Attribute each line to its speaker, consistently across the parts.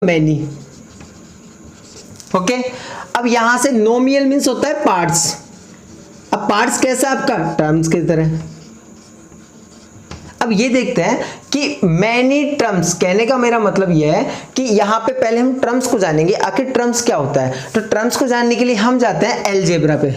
Speaker 1: Many. Okay, अब यहां से नोमियल मीन्स होता है पार्ट्स। अब पार्ट्स कैसा आपका टर्म्स की तरह। अब ये देखते हैं कि मैनी टर्म्स, कहने का मेरा मतलब यह है कि यहां पे पहले हम टर्म्स को जानेंगे आखिर टर्म्स क्या होता है। तो टर्म्स को जानने के लिए हम जाते हैं अलजेब्रा पे,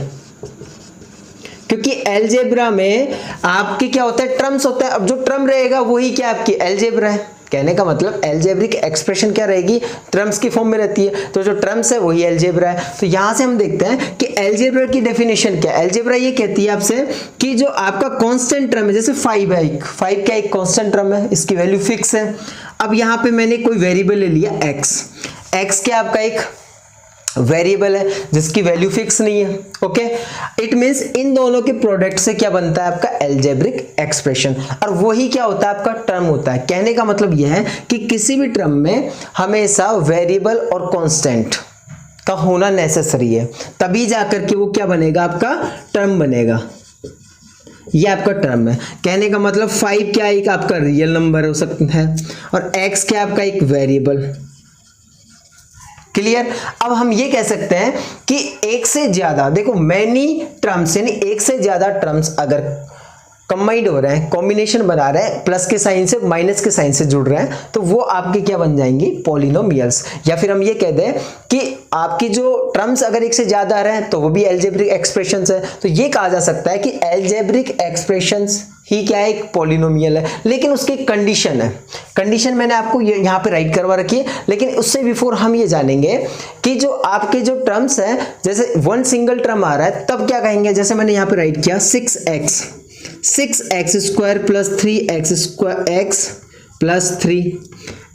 Speaker 1: क्योंकि अलजेब्रा में आपके क्या होता है टर्म्स होता है। अब जो टर्म रहेगा वही क्या आपकी अलजेब्रा है। कहने का मतलब अलजेब्रिक एक्सप्रेशन क्या रहेगी, टर्म्स की फॉर्म में रहती है, तो जो टर्म्स है वही अलजेब्रा है। तो यहां से हम देखते हैं कि अलजेब्रा की डेफिनेशन क्या है। अलजेब्रा ये कहती है आपसे कि जो आपका कांस्टेंट टर्म है, जैसे 5 है, 5 क्या एक कांस्टेंट टर्म है, इसकी वैल्यू फिक्स है। अब यहां पे मैंने कोई वेरिएबल ले लिया x क्या आपका एक वेरिएबल है जिसकी वैल्यू फिक्स नहीं है। ओके, इट मींस इन दोनों के प्रोडक्ट से क्या बनता है आपका अलजेब्रिक एक्सप्रेशन, और वही क्या होता है आपका टर्म होता है। कहने का मतलब यह है कि किसी भी टर्म में हमेशा वेरिएबल और कांस्टेंट का होना नेसेसरी है, तभी जाकर के वो क्या बनेगा आपका टर्म बनेगा। ये आपका टर्म है। कहने का मतलब 5 क्या एक आपका रियल नंबर हो सकता है और x क्या आपका एक वेरिएबल। क्लियर। अब हम ये कह सकते हैं कि एक से ज्यादा, देखो मैनी टर्म्स यानी एक से ज्यादा टर्म्स अगर कंबाइंड हो रहे हैं, कॉम्बिनेशन बना रहे हैं, प्लस के साइन से माइनस के साइन से जुड़ रहे हैं, तो वो आपके क्या बन जाएंगी पॉलिनोमियल्स। या फिर हम ये कह दें कि आपकी जो टर्म्स अगर एक से ज्यादा आ रहे हैं तो वो भी अलजेब्रिक एक्सप्रेशंस है। तो ये कहा जा सकता है कि अलजेब्रिक एक्सप्रेशंस ही क्या है एक पॉलिनोमियल है। लेकिन उसकी कंडीशन है, कंडीशन मैंने आपको यहाँ पे राइट करवा रखी है। लेकिन उससे बिफोर हम ये जानेंगे कि जो आपके जो टर्म्स हैं, जैसे वन सिंगल टर्म आ रहा है तब क्या कहेंगे। जैसे मैंने यहाँ पे राइट किया 6x square plus 3x square x plus 3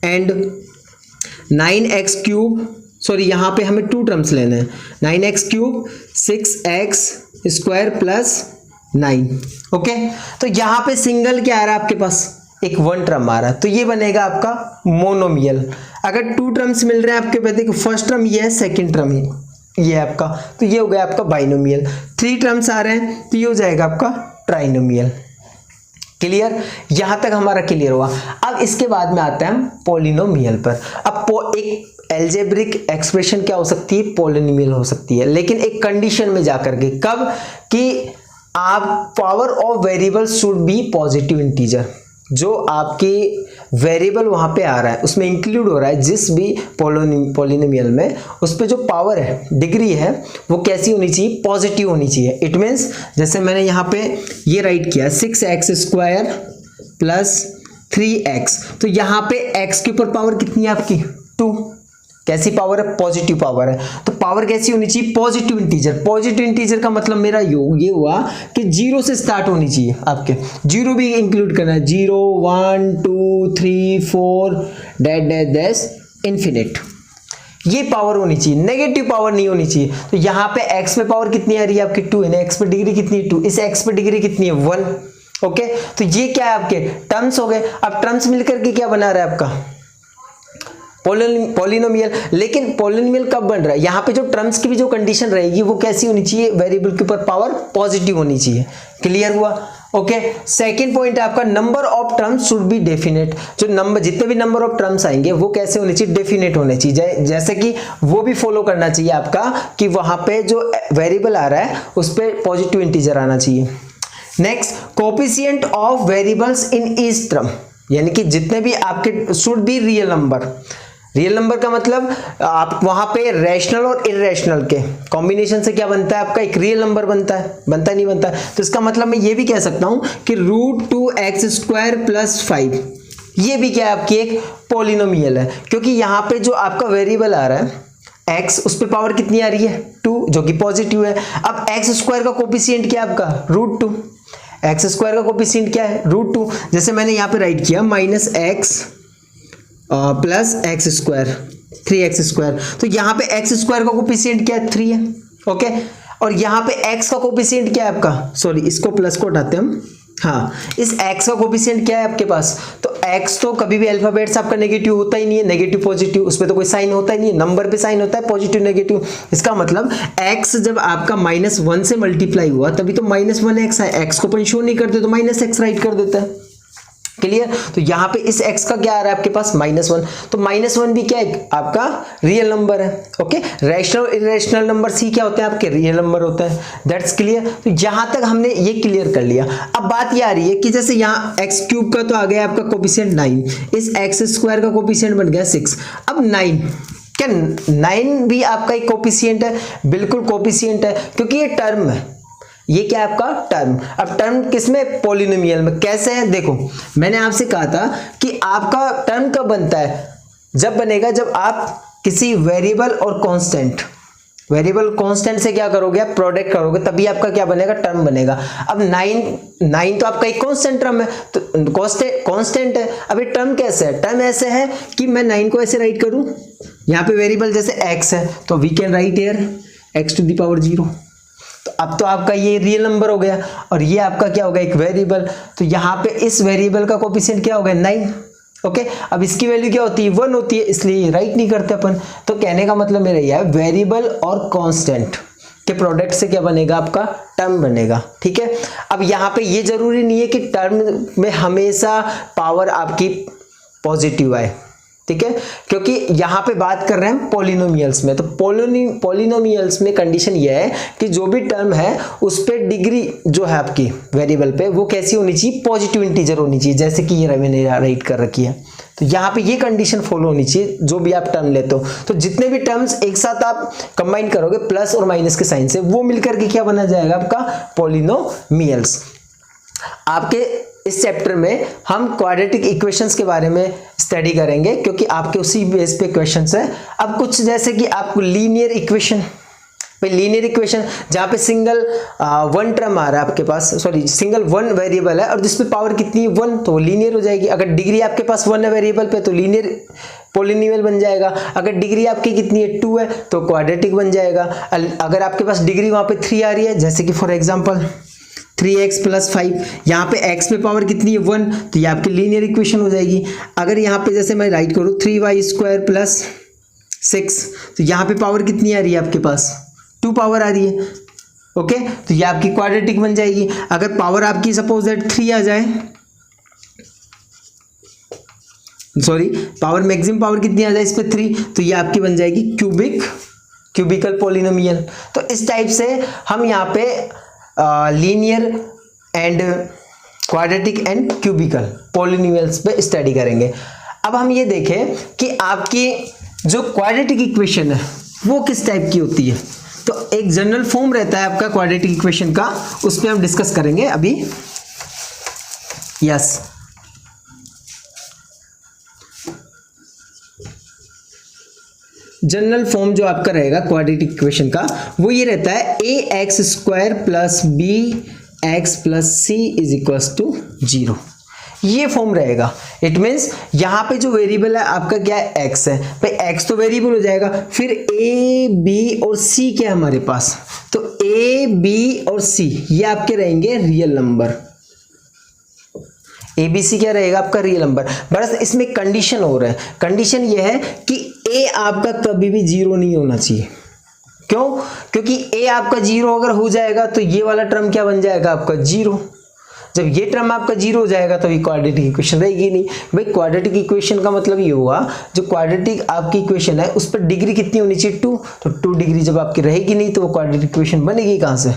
Speaker 1: and 9x cube, sorry यहाँ पे हमें 2 टर्म्स लेने हैं, 9x cube 6x square plus 9। Okay, तो यहाँ पे सिंगल क्या आ रहा है आपके पास, एक वन टर्म आ रहा है, तो ये बनेगा आपका मोनोमियल। अगर 2 टर्म्स मिल रहे हैं आपके पास, देखो फर्स्ट टर्म ये है, सेकंड टर्म ये है आपका, तो ये हो गया आपका बाइनोमियल। 3 टर्म्स आ रहे हैं तो ये हो जाएगा आपका ट्राइनोमियल। क्लियर, यहां तक हमारा क्लियर हुआ। अब इसके बाद में आते हैं हम पॉलिनोमियल पर। अब एक अलजेब्रिक एक्सप्रेशन क्या हो सकती है, पॉलिनोमियल हो सकती है, लेकिन एक कंडीशन में जाकर के, कब कि आप power of variable should be positive integer. जो आपकी वेरिएबल वहां पे आ रहा है उसमें इंक्लूड हो रहा है जिस भी पॉलिनोमियल में, उस पे जो पावर है, डिग्री है, वो कैसी होनी चाहिए, पॉजिटिव होनी चाहिए। इट मीन्स जैसे मैंने यहाँ पे ये राइट किया 6x स्क्वायर प्लस 3x, तो यहाँ पे x के ऊपर पावर कितनी है आपकी 2, कैसी पावर है, पॉजिटिव पावर है। तो पावर कैसी होनी चाहिए, पॉजिटिव इंटीजर। पॉजिटिव इंटीजर का मतलब मेरा ये हुआ कि 0 से स्टार्ट होनी चाहिए, आपके 0 भी इंक्लूड करना है, 0 1 2 3 4 डैश इन्फिनिट, ये पावर होनी चाहिए, नेगेटिव पावर नहीं होनी चाहिए। तो यहाँ पे x पे पावर कितनी आ रही है आपकी 2, यानी x पे डिग्री कितनी है 2, इस x पे डिग्री कितनी है 1। ओके, तो ये क्या है आपके टर्म्स हो गए। अब टर्म्स मिलकर के क्या बना रहा है आपका पॉलिनोमियल। लेकिन पॉलिनोमियल कब बन रहा है, यहाँ पे जो टर्म्स की भी जो कंडीशन रहेगी वो कैसी होनी चाहिए, वेरिएबल के ऊपर पावर पॉजिटिव होनी चाहिए। क्लियर हुआ। ओके, सेकंड पॉइंट है आपका number of terms should be definite. जो नंबर, जितने भी नंबर ऑफ टर्म्स आएंगे वो कैसे होने चाहिए, डेफिनेट होने चाहिए। जैसे कि वो भी फॉलो करना चाहिए आपका कि वहां पे जो वेरिएबल आ रहा है उस पर पॉजिटिव इंटीजर आना चाहिए। Next, coefficient of variables in each term, यानी कि जितने भी आपके should be real number. Real number का मतलब आप वहां पे रैशनल और इरेशनल के कॉम्बिनेशन से क्या बनता है आपका एक रियल नंबर बनता है, बनता नहीं बनता। तो इसका मतलब मैं ये भी कह सकता हूं कि √2x स्क्वायर प्लस 5 ये भी क्या है आपकी एक पॉलिनोमियल है, क्योंकि यहाँ पे जो आपका वेरिएबल आ रहा है x, उस पर पावर कितनी आ रही है 2, जो कि पॉजिटिव है। अब x स्क्वायर का कोएफिशिएंट क्या है आपका √2, x स्क्वायर का कोएफिशिएंट क्या है √2। जैसे मैंने यहाँ पे राइट किया -x plus x square 3x square, तो यहाँ पे x स्क्वायर का कोएफिशिएंट क्या है 3 है। ओके, और यहाँ पे x का कोएफिशिएंट क्या है आपका, सॉरी इसको प्लस को हटाते हैं हम, हाँ इस x का कोएफिशिएंट क्या है आपके पास, तो x तो कभी भी अल्फाबेट्स आपका नेगेटिव होता ही नहीं है, नेगेटिव पॉजिटिव उस पर तो कोई साइन होता ही नहीं है, नंबर पे साइन होता है पॉजिटिव नेगेटिव। इसका मतलब x जब आपका -1 से मल्टीप्लाई हुआ तभी तो -1x है, x को अपन शो नहीं करते तो -x राइट कर देता है। क्लियर। तो यहाँ पे इस x का क्या आ रहा है आपके पास -1, तो -1 भी क्या है आपका रियल नंबर है। Okay, rational irrational numbers क्या होते हैं आपके रियल नंबर होते हैं। That's clear. तो यहाँ तक हमने ये क्लियर कर लिया। अब बात ये आ रही है कि जैसे यहाँ x क्यूब का तो आ गया आपका कोफिशिएंट 9, इस x स्क्वायर का कोफिशिएंट बन गया 6। अब 9 क्या 9 भी आपका एक कोफिशिएंट है? बिल्कुल कोफिशिएंट है, क्योंकि ये टर्म है। ये क्या है आपका टर्म। अब टर्म किसमें? पॉलिनोमियल में। कैसे है देखो, मैंने आपसे कहा था कि आपका टर्म कब बनता है? जब बनेगा जब आप किसी वेरिएबल और कांस्टेंट, वेरिएबल कांस्टेंट से क्या करोगे आप? प्रोडक्ट करोगे, तभी आपका क्या बनेगा? टर्म बनेगा। अब 9 तो आपका एक कांस्टेंट टर्म है, तो कांस्टेंट है। अब ये टर्म कैसे है? टर्म ऐसे है कि मैं 9 को ऐसे राइट करूं, यहाँ पे वेरिएबल जैसे x है तो we can write here x⁻0। तो अब तो आपका ये रियल नंबर हो गया और ये आपका क्या होगा? एक वेरिएबल। तो यहाँ पे इस वेरिएबल का कोफिशिएंट क्या होगा? 9। ओके, अब इसकी वैल्यू क्या होती है? 1 होती है, इसलिए राइट नहीं करते अपन। तो कहने का मतलब मेरा यह है वेरिएबल और कांस्टेंट के प्रोडक्ट से क्या बनेगा? आपका टर्म बनेगा। ठीक है। अब यहाँ पे ये जरूरी नहीं है कि टर्म में हमेशा पावर आपकी पॉजिटिव आए, ठीक है, क्योंकि यहाँ पे बात कर रहे हैं पॉलिनोमियल्स में। तो पॉलिनोमियल्स में कंडीशन ये है कि जो भी टर्म है उस पे डिग्री जो है आपकी वेरिएबल पे वो कैसी होनी चाहिए? पॉजिटिव इंटीजर होनी चाहिए, जैसे कि ये मैंने राइट कर रखी है। तो यहाँ पे ये कंडीशन फॉलो होनी चाहिए जो भी आप टर्म लेते हो। तो जितने भी टर्म्स एक साथ आप कंबाइन करोगे प्लस और माइनस के साइन से, वो मिलकर के क्या बना जाएगा? आपका पॉलिनोमियल्स। आपके इस चैप्टर में हम क्वाड्रेटिक इक्वेशंस के बारे में स्टडी करेंगे, क्योंकि आपके उसी बेस पे क्वेश्चंस है। अब कुछ जैसे कि आपको लीनियर इक्वेशन, लीनियर इक्वेशन जहां पे सिंगल वन टर्म आ रहा है आपके पास, सॉरी सिंगल वन वेरिएबल है और जिसमें पावर कितनी है? 1, तो लीनियर हो जाएगी। अगर डिग्री आपके पास 1 है वेरिएबल पे तो लीनियर पॉलिनोमियल बन जाएगा। अगर डिग्री आपकी कितनी है? 2 है, तो क्वाड्रेटिक बन जाएगा। अगर आपके पास डिग्री वहां पे 3 आ रही है, जैसे कि फॉर एग्जाम्पल 3x + 5, यहाँ पे x पे पावर कितनी है? 1, तो ये आपकी लीनियर इक्वेशन हो जाएगी। अगर यहाँ पे जैसे मैं राइट करूँ 3y² + 6, तो यहाँ पे पावर कितनी आ रही है आपके पास? 2 पावर आ रही है। ओके, तो ये आपकी क्वाड्रेटिक बन जाएगी। अगर पावर आपकी सपोज दैट 3 आ जाए, सॉरी पावर मैक्सिमम पावर कितनी आ जाए इस पे? 3, तो ये आपकी बन जाएगी क्यूबिकल पॉलिनोमियल। तो इस टाइप से हम यहाँ पे linear and quadratic and cubical polynomials पे स्टडी करेंगे। अब हम ये देखें कि आपकी जो क्वाड्रेटिक इक्वेशन है वो किस टाइप की होती है। तो एक जनरल फॉर्म रहता है आपका क्वाड्रेटिक इक्वेशन का, उस पर हम डिस्कस करेंगे अभी। यस, जनरल फॉर्म जो आपका रहेगा क्वाड्रेटिक इक्वेशन का वो ये रहता है ax² + bx + c = 0। ये फॉर्म रहेगा। इट मीन्स यहाँ पे जो वेरिएबल है आपका क्या है? x है। भाई x तो वेरिएबल हो जाएगा, फिर a b और c क्या है हमारे पास? तो a b और c ये आपके रहेंगे रियल नंबर। ABC क्या रहेगा? आपका रियल नंबर। बस इसमें कंडीशन हो रहा है। कंडीशन ये है कि A आपका कभी भी 0 नहीं होना चाहिए। क्यों? क्योंकि A आपका 0 अगर हो जाएगा तो ये वाला टर्म क्या बन जाएगा? आपका 0। जब ये टर्म आपका 0 हो जाएगा तो ये क्वाड्रेटिक इक्वेशन रहेगी नहीं। भाई क्वाड्रेटिक इक्वेशन का मतलब ये हुआ, जो क्वाड्रेटिक आपकी इक्वेशन है उस पर डिग्री कितनी होनी चाहिए? 2। तो 2 डिग्री जब आपकी रहेगी नहीं तो वो क्वाड्रेटिक इक्वेशन बनेगी कहां से?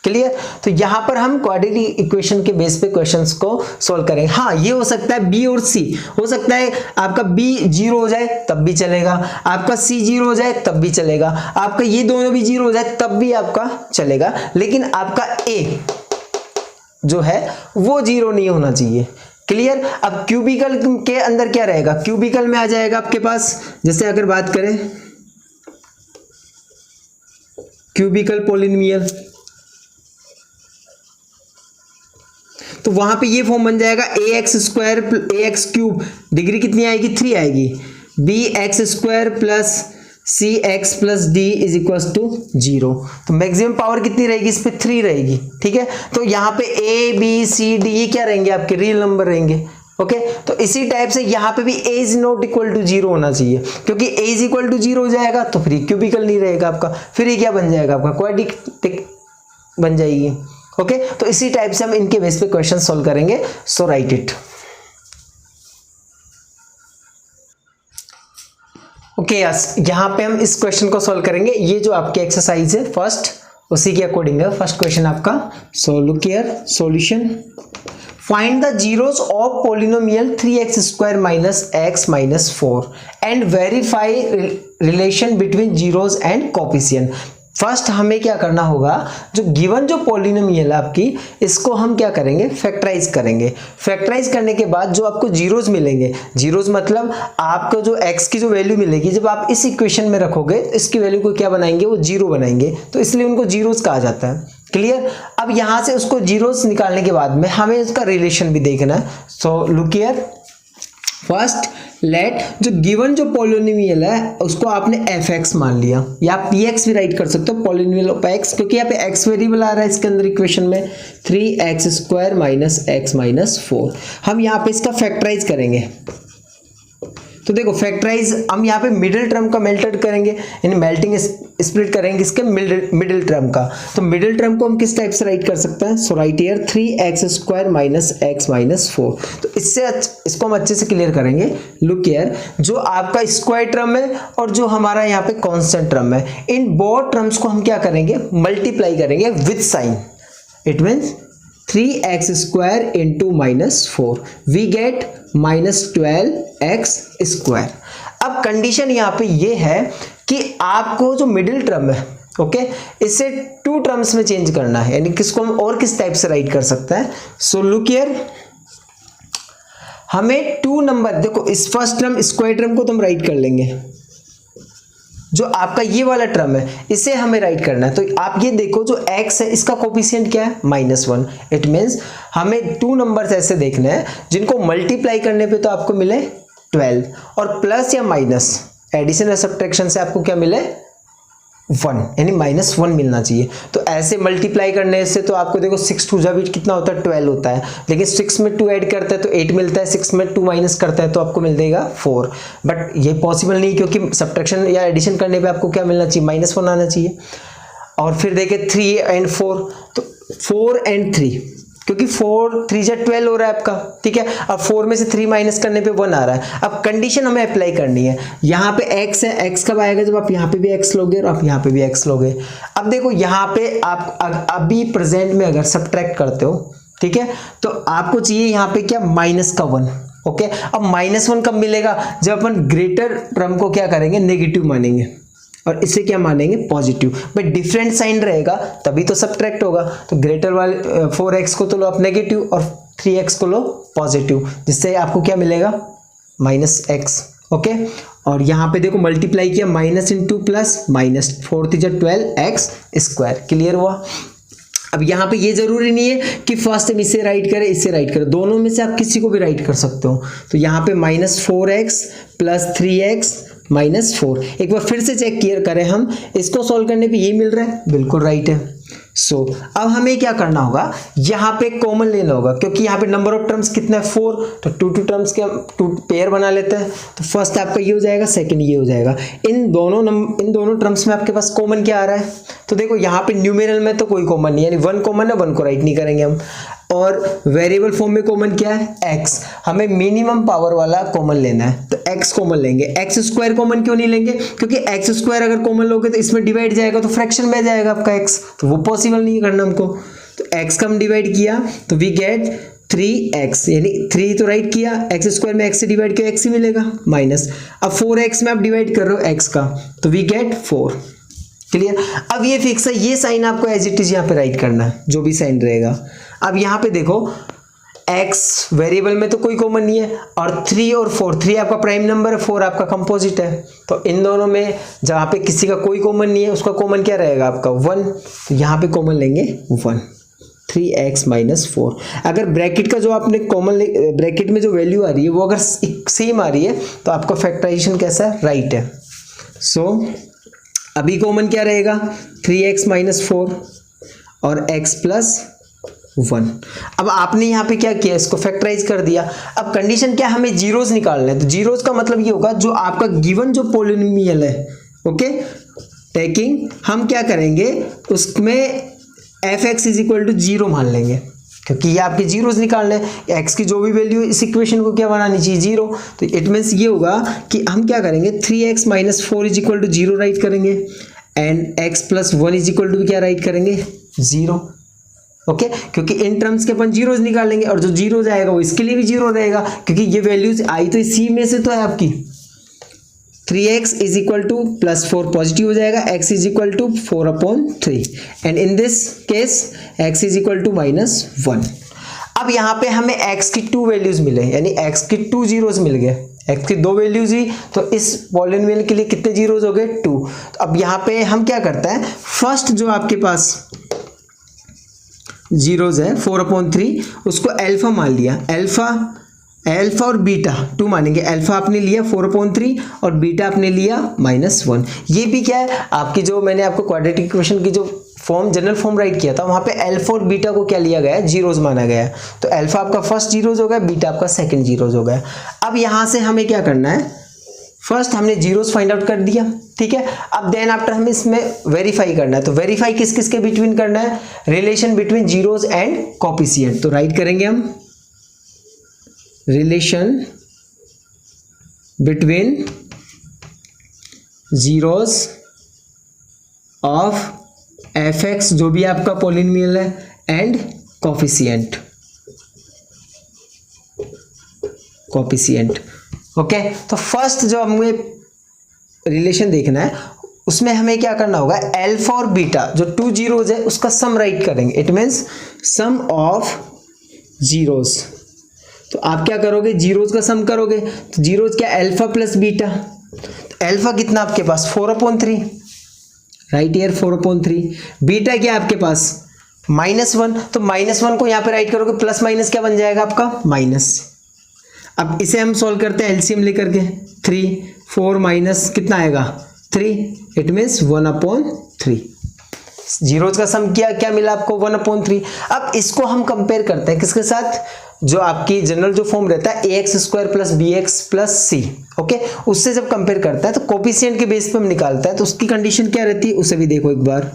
Speaker 1: क्लियर। तो यहां पर हम क्वाड्रेटिक इक्वेशन के बेस पे क्वेश्चंस को सॉल्व करेंगे। हाँ, ये हो सकता है बी और सी, हो सकता है आपका बी 0 हो जाए तब भी चलेगा, आपका सी 0 हो जाए तब भी चलेगा, आपका ये दोनों भी 0 हो जाए तब भी आपका चलेगा, लेकिन आपका ए जो है वो 0 नहीं होना चाहिए। क्लियर। अब क्यूबिकल के अंदर क्या रहेगा? क्यूबिकल में आ जाएगा आपके पास, जैसे अगर बात करें क्यूबिकल पॉलिनोमियल, तो वहां पे ये फॉर्म बन जाएगा ax² ax³ डिग्री कितनी आएगी? 3 आएगी, bx² + cx + d = 0। तो मैक्सिमम पावर कितनी रहेगी इस पे? 3 रहेगी। ठीक है, तो यहाँ पे a b c d ये क्या रहेंगे? आपके रियल नंबर रहेंगे। ओके, तो इसी टाइप से यहाँ पे भी a ≠ 0 होना चाहिए, क्योंकि a = 0 हो जाएगा तो फिर क्यूबिकल नहीं रहेगा आपका, फिर ये क्या बन जाएगा? आपका क्वाड्रेटिक बन जाएगी। ओके, तो इसी टाइप से हम इनके बेस पे क्वेश्चन सॉल्व करेंगे। सो राइट इट। ओके यस, यहाँ पे हम इस क्वेश्चन को सॉल्व करेंगे। ये जो आपकी एक्सरसाइज है फर्स्ट, उसी के अकॉर्डिंग है फर्स्ट क्वेश्चन आपका। So look here, solution. Find the zeros of polynomial 3x² minus x minus 4 and verify relation between zeros and coefficient. First हमें क्या करना होगा, जो गिवन जो पॉलिनोमियल है आपकी, इसको हम क्या करेंगे, फैक्टराइज करेंगे। फैक्टराइज करने के बाद जो आपको जीरोस मिलेंगे, जीरोस मतलब आपको जो x की जो वैल्यू मिलेगी, जब आप इस इक्वेशन में रखोगे इसकी वैल्यू को क्या बनाएंगे, वो जीरो बनाएंगे, तो इसलिए उनको जीरोस कहा जाता है। क्लियर। अब यहां से उसको जीरोस निकालने के बाद में हमें उसका रिलेशन भी देखना है। So look here, first let जो गिवन जो पॉलिनोमियल है उसको आपने fx मान लिया, या px भी राइट कर सकते हो, पॉलिनोमियल ऑफ x, क्योंकि यहाँ पे x वेरिएबल आ रहा है इसके अंदर इक्वेशन में। 3x² माइनस x माइनस 4 हम यहाँ पे इसका फैक्टराइज करेंगे। तो देखो फैक्टराइज हम यहाँ पे मिडिल टर्म का मेल्टेड करेंगे, यानी मेल्टिंग स्प्लिट करेंगे इसके मिडिल टर्म का। तो मिडिल टर्म को हम किस टाइप से राइट कर सकते हैं, so write here 3x² minus x minus 4। तो इससे इसको हम अच्छे से क्लियर करेंगे। लुक हियर, जो आपका स्क्वायर टर्म है और जो हमारा यहाँ पे कांस्टेंट टर्म है, इन बोथ टर्म्स को हम क्या करेंगे, मल्टीप्लाई करेंगे with sign. It means 3x² into minus 4 we get minus 12x²। अब कंडीशन यहाँ पे ये है कि आपको जो मिडिल टर्म है, ओके, इसे टू टर्म्स में चेंज करना है, यानी किसको हम और किस टाइप से राइट कर सकते हैं। सो लुक हियर, हमें टू नंबर, देखो इस फर्स्ट टर्म स्क्वायर टर्म को तो हम राइट कर लेंगे, जो आपका ये वाला टर्म है इसे हमें राइट करना है। तो आप ये देखो जो x है इसका कोफिशिएंट क्या है, -1। इट मीन्स हमें टू नंबर्स ऐसे देखने हैं जिनको मल्टीप्लाई करने पे तो आपको मिले 12, और प्लस या माइनस एडिशन या सब्ट्रैक्शन से आपको क्या मिले 1, यानी -1 मिलना चाहिए। तो ऐसे मल्टीप्लाई करने से तो आपको देखो 6 2 जा भी कितना होता है, 12 होता है, लेकिन 6 में 2 ऐड करता है तो 8 मिलता है, 6 में 2 माइनस करता है तो आपको मिल देगा 4। बट ये पॉसिबल नहीं, क्योंकि सब्ट्रैक्शन या एडिशन करने पे आपको क्या मिलना चाहिए, -1 आना चाहिए। और फिर देखे 3 एंड 4, तो 4 एंड 3, क्योंकि 4 3 जा 12 हो रहा है आपका, ठीक है। अब 4 में से 3 माइनस करने पे 1 आ रहा है। अब कंडीशन हमें अप्लाई करनी है, यहाँ पे x है, x कब आएगा, जब आप यहाँ पे भी x लोगे और आप यहाँ पे भी x लोगे। अब देखो यहाँ पे आप अभी प्रेजेंट में अगर सब्ट्रैक्ट करते हो, ठीक है, तो आपको चाहिए यहाँ पे क्या, -1, ओके। अब -1 कब मिलेगा, जब अपन ग्रेटर टर्म को क्या करेंगे, नेगेटिव मानेंगे, और इसे क्या मानेंगे, पॉजिटिव। बट डिफरेंट साइन रहेगा तभी तो सब्ट्रैक्ट होगा। तो ग्रेटर वाले 4x को तो लो आप नेगेटिव और 3x को लो पॉजिटिव, जिससे आपको क्या मिलेगा, -x, ओके। और यहाँ पे देखो मल्टीप्लाई किया, माइनस इंटू प्लस, -4 3 जा 12x²। क्लियर हुआ। अब यहाँ पे ये जरूरी नहीं है कि फर्स्ट हम इसे राइट करें इसे राइट करें, दोनों में से आप किसी को भी राइट कर सकते हो। तो यहाँ पे -4x प्लस 3x माइनस 4। एक बार फिर से चेक क्लियर करें हम, इसको सॉल्व करने पे ये मिल रहा है, बिल्कुल राइट है। सो अब हमें क्या करना होगा, यहाँ पे कॉमन लेना होगा, क्योंकि यहाँ पे नंबर ऑफ टर्म्स कितना है 4, तो 2 टर्म्स के 2 पेयर बना लेते हैं। तो फर्स्ट आपका ये हो जाएगा, सेकंड ये हो जाएगा। इन दोनों टर्म्स में आपके पास कॉमन क्या आ रहा है, तो देखो यहाँ पे न्यूमेरल में तो कोई कॉमन नहीं है, यानी 1 कॉमन है, 1 को राइट नहीं करेंगे हम। और वेरिएबल फॉर्म में कॉमन क्या है, x, हमें मिनिमम पावर वाला कॉमन लेना है, तो x कॉमन लेंगे। x² कॉमन क्यों नहीं लेंगे, क्योंकि x² अगर कॉमन लोगे तो इसमें डिवाइड जाएगा तो फ्रैक्शन में जाएगा आपका x, तो वो पॉसिबल नहीं करना हमको। तो x का हम डिवाइड किया तो वी गेट 3x, यानी 3 तो राइट किया, x² में x से डिवाइड किया x ही मिलेगा माइनस। अब 4x में आप डिवाइड कर रहे हो x का, तो वी गेट 4। क्लियर। अब ये फिक्स है, ये साइन आपको एज इट इज यहाँ पे राइट करना है, जो भी साइन रहेगा। अब यहाँ पे देखो x वेरिएबल में तो कोई कॉमन नहीं है, और 3 और 4, 3 आपका प्राइम नंबर है, 4 आपका कंपोजिट है। तो इन दोनों में जहाँ पे किसी का कोई कॉमन नहीं है, उसका कॉमन क्या रहेगा आपका 1, तो यहाँ पे कॉमन लेंगे 1, 3x माइनस 4। अगर ब्रैकेट का जो आपने कॉमन ब्रैकेट में जो वैल्यू आ रही है वो अगर सेम आ रही है तो आपका फैक्टराइजेशन कैसा है, राइट है। सो अभी कॉमन क्या रहेगा, 3x माइनस 4 और x प्लस 1। अब आपने यहाँ पे क्या किया, इसको फैक्टराइज कर दिया। अब कंडीशन क्या, हमें जीरोस निकालना है। तो जीरोस का मतलब ये होगा जो आपका गिवन जो पॉलिनोमियल है, ओके, टेकिंग हम क्या करेंगे, उसमें fx इज इक्वल टू 0 मान लेंगे। क्योंकि ये आपके जीरोस निकालने हैं। एक्स की जो भी वैल्यू इस इक्वेशन को क्या बनानी चाहिए, जीरो। तो इट मीन्स ये होगा कि हम क्या करेंगे, 3x minus 4 is equal to zero write करेंगे, and x plus 1 is equal to क्या राइट करेंगे, जीरो। ओके, क्योंकि इन टर्म्स के अपन जीरोस निकालेंगे और जो जीरो जाएगा वो इसके लिए भी जीरो रहेगा, क्योंकि ये वैल्यूज आई तो इसी में से तो है आपकी। 3x is equal to plus 4 positive हो जाएगा, x is equal to 4/3 and in this case x is equal to -1। अब यहाँ पे हमें x की 2 वैल्यूज मिले, यानी x की 2 जीरोस मिल गए। x की 2 वैल्यूज ही तो इस पॉलिनोमियल के लिए कितने जीरोस हो गए, 2। तो अब यहाँ पे हम क्या करते हैं, फर्स्ट जो आपके पास जीरोस है 4/3 उसको अल्फा मान लिया, अल्फा और बीटा 2 मानेंगे। अल्फा आपने लिया 4/3 और बीटा आपने लिया -1। ये भी क्या है आपकी, जो मैंने आपको क्वाड्रेटिक इक्वेशन की जो फॉर्म जनरल फॉर्म राइट किया था, वहां पे अल्फा और बीटा को क्या लिया गया है, जीरोस माना गया है। तो अल्फा आपका फर्स्ट जीरोस हो गया, बीटा आपका सेकंड जीरोस हो गया। अब यहां से हमें क्या करना है, फर्स्ट हमने जीरोस फाइंड आउट कर दिया, ठीक है। अब देन आफ्टर हमें इसमें वेरीफाई करना है। तो वेरीफाई किस किस के बिटवीन करना है, relation between zeros and coefficient. तो राइट करेंगे हम relation between zeros of fx जो भी आपका पॉलिनोमियल है एंड कोफिशिएंट ओके। तो फर्स्ट जो हमें रिलेशन देखना है उसमें हमें क्या करना होगा, अल्फा और बीटा जो 2 जीरोस है उसका सम राइट करेंगे। It means sum of zeros. तो आप क्या करोगे, जीरोस का सम करोगे। तो जीरोस क्या, अल्फा प्लस बीटा। तो अल्फा कितना आपके पास 4/3 राइट ईयर 4/3। बीटा क्या आपके पास -1। तो -1 को यहाँ पे राइट करोगे, प्लस माइनस क्या बन जाएगा आपका माइनस। अब इसे हम सॉल्व करते हैं एलसीएम लेकर के, 3 4 माइनस कितना आएगा 3, इट मीन्स 1/3। जीरोस का सम क्या मिला आपको 1/3। अब इसको हम कंपेयर करते हैं किसके साथ, जो आपकी जनरल जो फॉर्म रहता है ax² + bx + c, ओके। उससे जब कंपेयर करता है तो कोफिशिएंट के बेस पे हम निकालता है, तो उसकी कंडीशन क्या रहती है उसे भी देखो एक बार।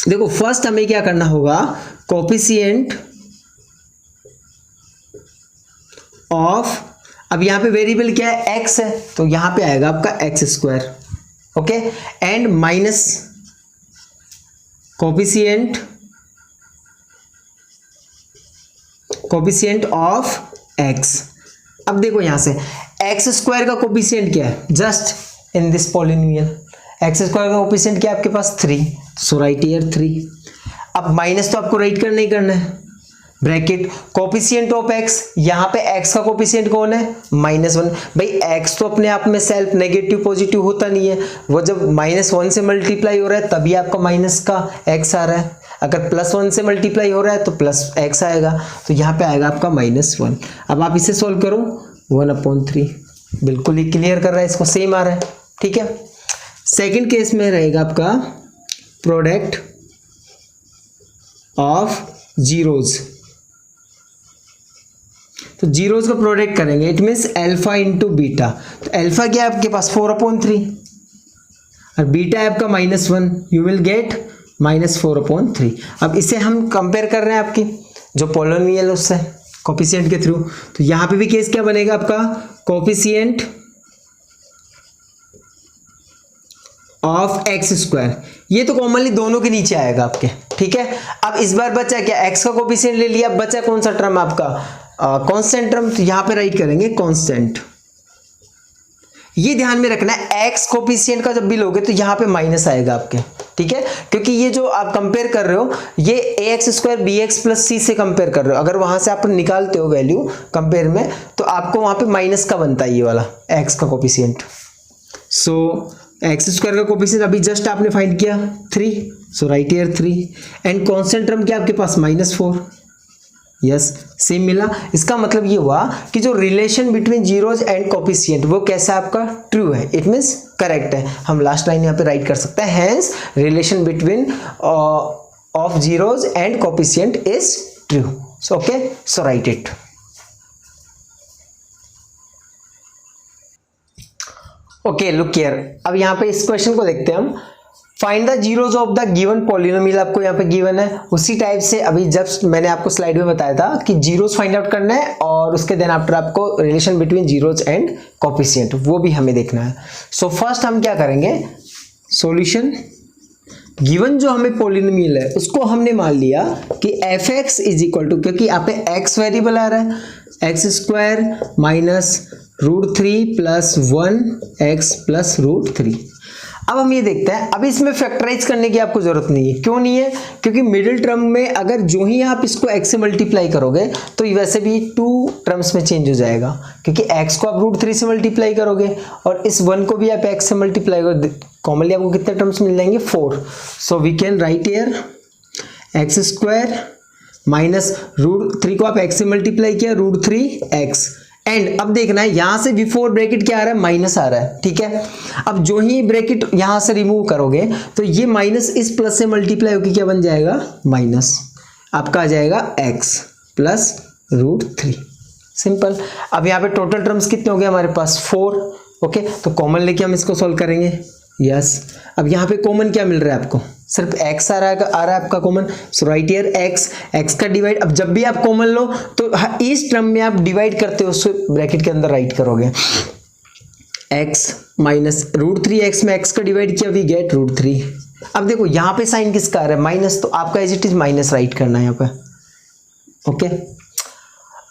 Speaker 1: देखो फर्स्ट हमें क्या करना होगा, कोफिशिएंट ऑफ, अब यहां पे वेरिएबल क्या है x है, तो यहां पे आएगा आपका x², okay, and minus coefficient of x। अब देखो यहां से x² का कोफिशिएंट क्या है, just in this polynomial x² का कोफिशिएंट क्या है आपके पास 3, सो राइट हियर 3। अब माइनस तो आपको राइट करना ही करना है, ब्रैकेट कोफिशिएंट ऑफ x, यहां पे x का कोफिशिएंट कौन है -1। भाई x तो अपने आप में सेल्फ नेगेटिव पॉजिटिव होता नहीं है, वो जब -1 से मल्टीप्लाई हो रहा है तभी आपका माइनस का x आ रहा है। अगर +1 से मल्टीप्लाई हो रहा है तो प्लस x आएगा, तो यहाँ पे आएगा आपका -1। अब आप इसे सोल्व करो 1/3, बिल्कुल ही क्लियर कर रहा है, इसको सेम आ रहा है, ठीक है। सेकेंड केस में रहेगा आपका प्रोडक्ट ऑफ जीरोज। तो जीरोस का प्रोडक्ट करेंगे, it means alpha into beta. तो अल्फा क्या है आपके पास 4/3 और बीटा है आपका -1, यू विल गेट -4/3। अब इसे हम कंपेयर कर रहे हैं आपकी जो पॉलिनोमियल उससे कोफिशिएंट के थ्रू। तो यहाँ पे भी केस क्या बनेगा आपका, कोफिशिएंट ऑफ x², ये तो कॉमनली दोनों के नीचे आएगा आपके, ठीक है। अब इस बार बचा क्या, x का कोफिशिएंट ले लिया, बचा कौन सा टर्म आपका कांस्टेंट टर्म। तो यहां पे राइट करेंगे कांस्टेंट। ये ध्यान में रखना है x कोफिशिएंट का जब भी लोगे तो यहां पे माइनस आएगा आपके, ठीक है, क्योंकि ये जो आप कंपेयर कर रहे हो ये ax² bx + c से कंपेयर कर रहे हो। अगर वहां से आप निकालते हो वैल्यू कंपेयर में तो आपको वहां पे माइनस का बनता है ये वाला x का कोफिशिएंट। सो x² का कोफिशिएंट अभी जस्ट आपने फाइंड किया 3, so write here 3 and constant term क्या आपके पास -4, यस सेम मिला। इसका मतलब ये हुआ कि जो relation between zeros and coefficient वो कैसा आपका ट्रू है, इट मींस करेक्ट है। हम लास्ट लाइन यहाँ पे राइट कर सकते हैं, hence relation between of zeros and coefficient is true. So okay, so right it. Okay look here, अब यहाँ पे इस क्वेश्चन को देखते हैं हम। Find the zeros of the given polynomial आपको यहाँ पे गिवन है। उसी टाइप से अभी जब मैंने आपको स्लाइड में बताया था कि जीरोज फाइंड आउट करना है और उसके देन आफ्टर आपको relation between zeros and coefficient वो भी हमें देखना है। सो फर्स्ट हम क्या करेंगे, सॉल्यूशन गिवन जो हमें पॉलिनोमियल है उसको हमने मान लिया कि f x is equal to, क्योंकि यहाँ पे एक्स वेरिएबल आ रहा है, x square minus √3 plus 1 x plus √3। अब हम ये देखते हैं, अब इसमें फैक्टराइज करने की आपको जरूरत नहीं है। क्यों नहीं है? क्योंकि मिडिल टर्म में अगर जो ही आप इसको x से मल्टीप्लाई करोगे तो वैसे भी 2 टर्म्स में चेंज हो जाएगा, क्योंकि x को आप √3 से मल्टीप्लाई करोगे और इस 1 को भी आप x से मल्टीप्लाई करोगे, कॉमनली आपको कितने टर्म्स मिल जाएंगे 4। So we can write here x square minus √3 को आप x से मल्टीप्लाई किया √3x, एंड अब देखना है यहां से बिफोर ब्रैकेट क्या आ रहा है, माइनस आ रहा है, ठीक है। अब जो ही ब्रैकेट यहां से रिमूव करोगे तो ये माइनस इस प्लस से मल्टीप्लाई होकर क्या बन जाएगा, माइनस आपका आ जाएगा x प्लस √3, सिंपल। अब यहाँ पे टोटल टर्म्स कितने हो गए हमारे पास 4, ओके। तो कॉमन लेके हम इसको सॉल्व करेंगे, यस। अब यहाँ पे कॉमन क्या मिल रहा है आपको, सिर्फ x आ रहा है आपका common. So write here x का डिवाइड, अब जब भी आप कॉमन लो तो इस टर्म में आप डिवाइड करते हो उसको ब्रैकेट के अंदर राइट करोगे, x माइनस √3x में x का डिवाइड किया वी गेट √3। अब देखो यहाँ पे साइन किसका आ रहा है, माइनस, तो आपका as it is minus write करना है यहाँ पे, ओके।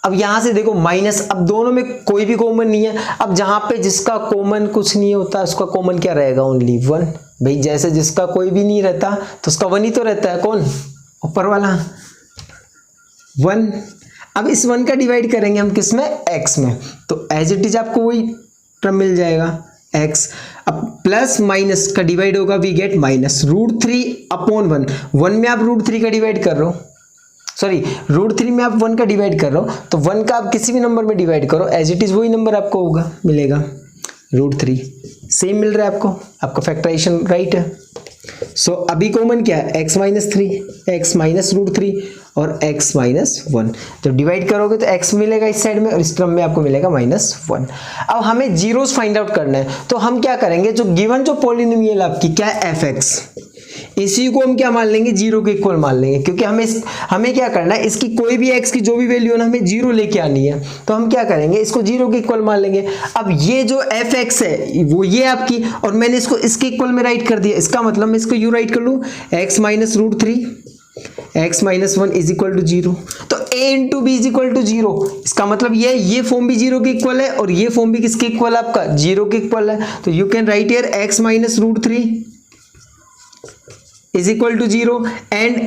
Speaker 1: अब यहां से देखो माइनस, अब दोनों में कोई भी कॉमन नहीं है। अब जहां पे जिसका कॉमन कुछ नहीं होता उसका कॉमन क्या रहेगा, ओनली 1। भाई जैसे जिसका कोई भी नहीं रहता तो उसका 1 ही तो रहता है, कौन, ऊपर वाला 1। अब इस 1 का डिवाइड करेंगे हम किस में, x में, तो एज इट इज आपको वही टर्म मिल जाएगा x। अब प्लस माइनस का डिवाइड होगा वी गेट माइनस √3/1। 1 में आप √3 का डिवाइड कर रहे हो, सॉरी √3 में आप 1 का डिवाइड कर रहे हो, तो 1 का आप किसी भी नंबर में डिवाइड करो, एज इट इज वही नंबर आपको होगा, मिलेगा √3। सेम मिल रहा है आपका फैक्टराइजेशन राइट है। सो अभी कॉमन क्या है, x माइनस 3, x माइनस √3 और x माइनस 1। जब डिवाइड करोगे तो x मिलेगा इस साइड में और इस टर्म में आपको मिलेगा -1। अब हमें जीरोस फाइंड आउट करना है, तो हम क्या करेंगे, जो गिवन जो पॉलिनोमियल आपकी क्या है f(x), इसी को हम क्या मान लेंगे, जीरो के इक्वल मान लेंगे, क्योंकि हमें क्या करना है, इसकी कोई भी x की जो भी वैल्यू है ना हमें जीरो लेके आनी है, तो हम क्या करेंगे, इसको जीरो के इक्वल मान लेंगे। अब ये जो f(x) है वो ये आपकी, और मैंने इसको इसके इक्वल में राइट कर दिया, इसका मतलब मैं इसको यू राइट कर लूं, x minus √3 x minus 1 is equal to 0। तो a into b is equal to 0, इसका मतलब ये फॉर्म भी 0 के इक्वल है और ये फॉर्म भी किसके इक्वल है, आपका 0 के इक्वल है। तो you can write here x minus √3 is equal to 0 and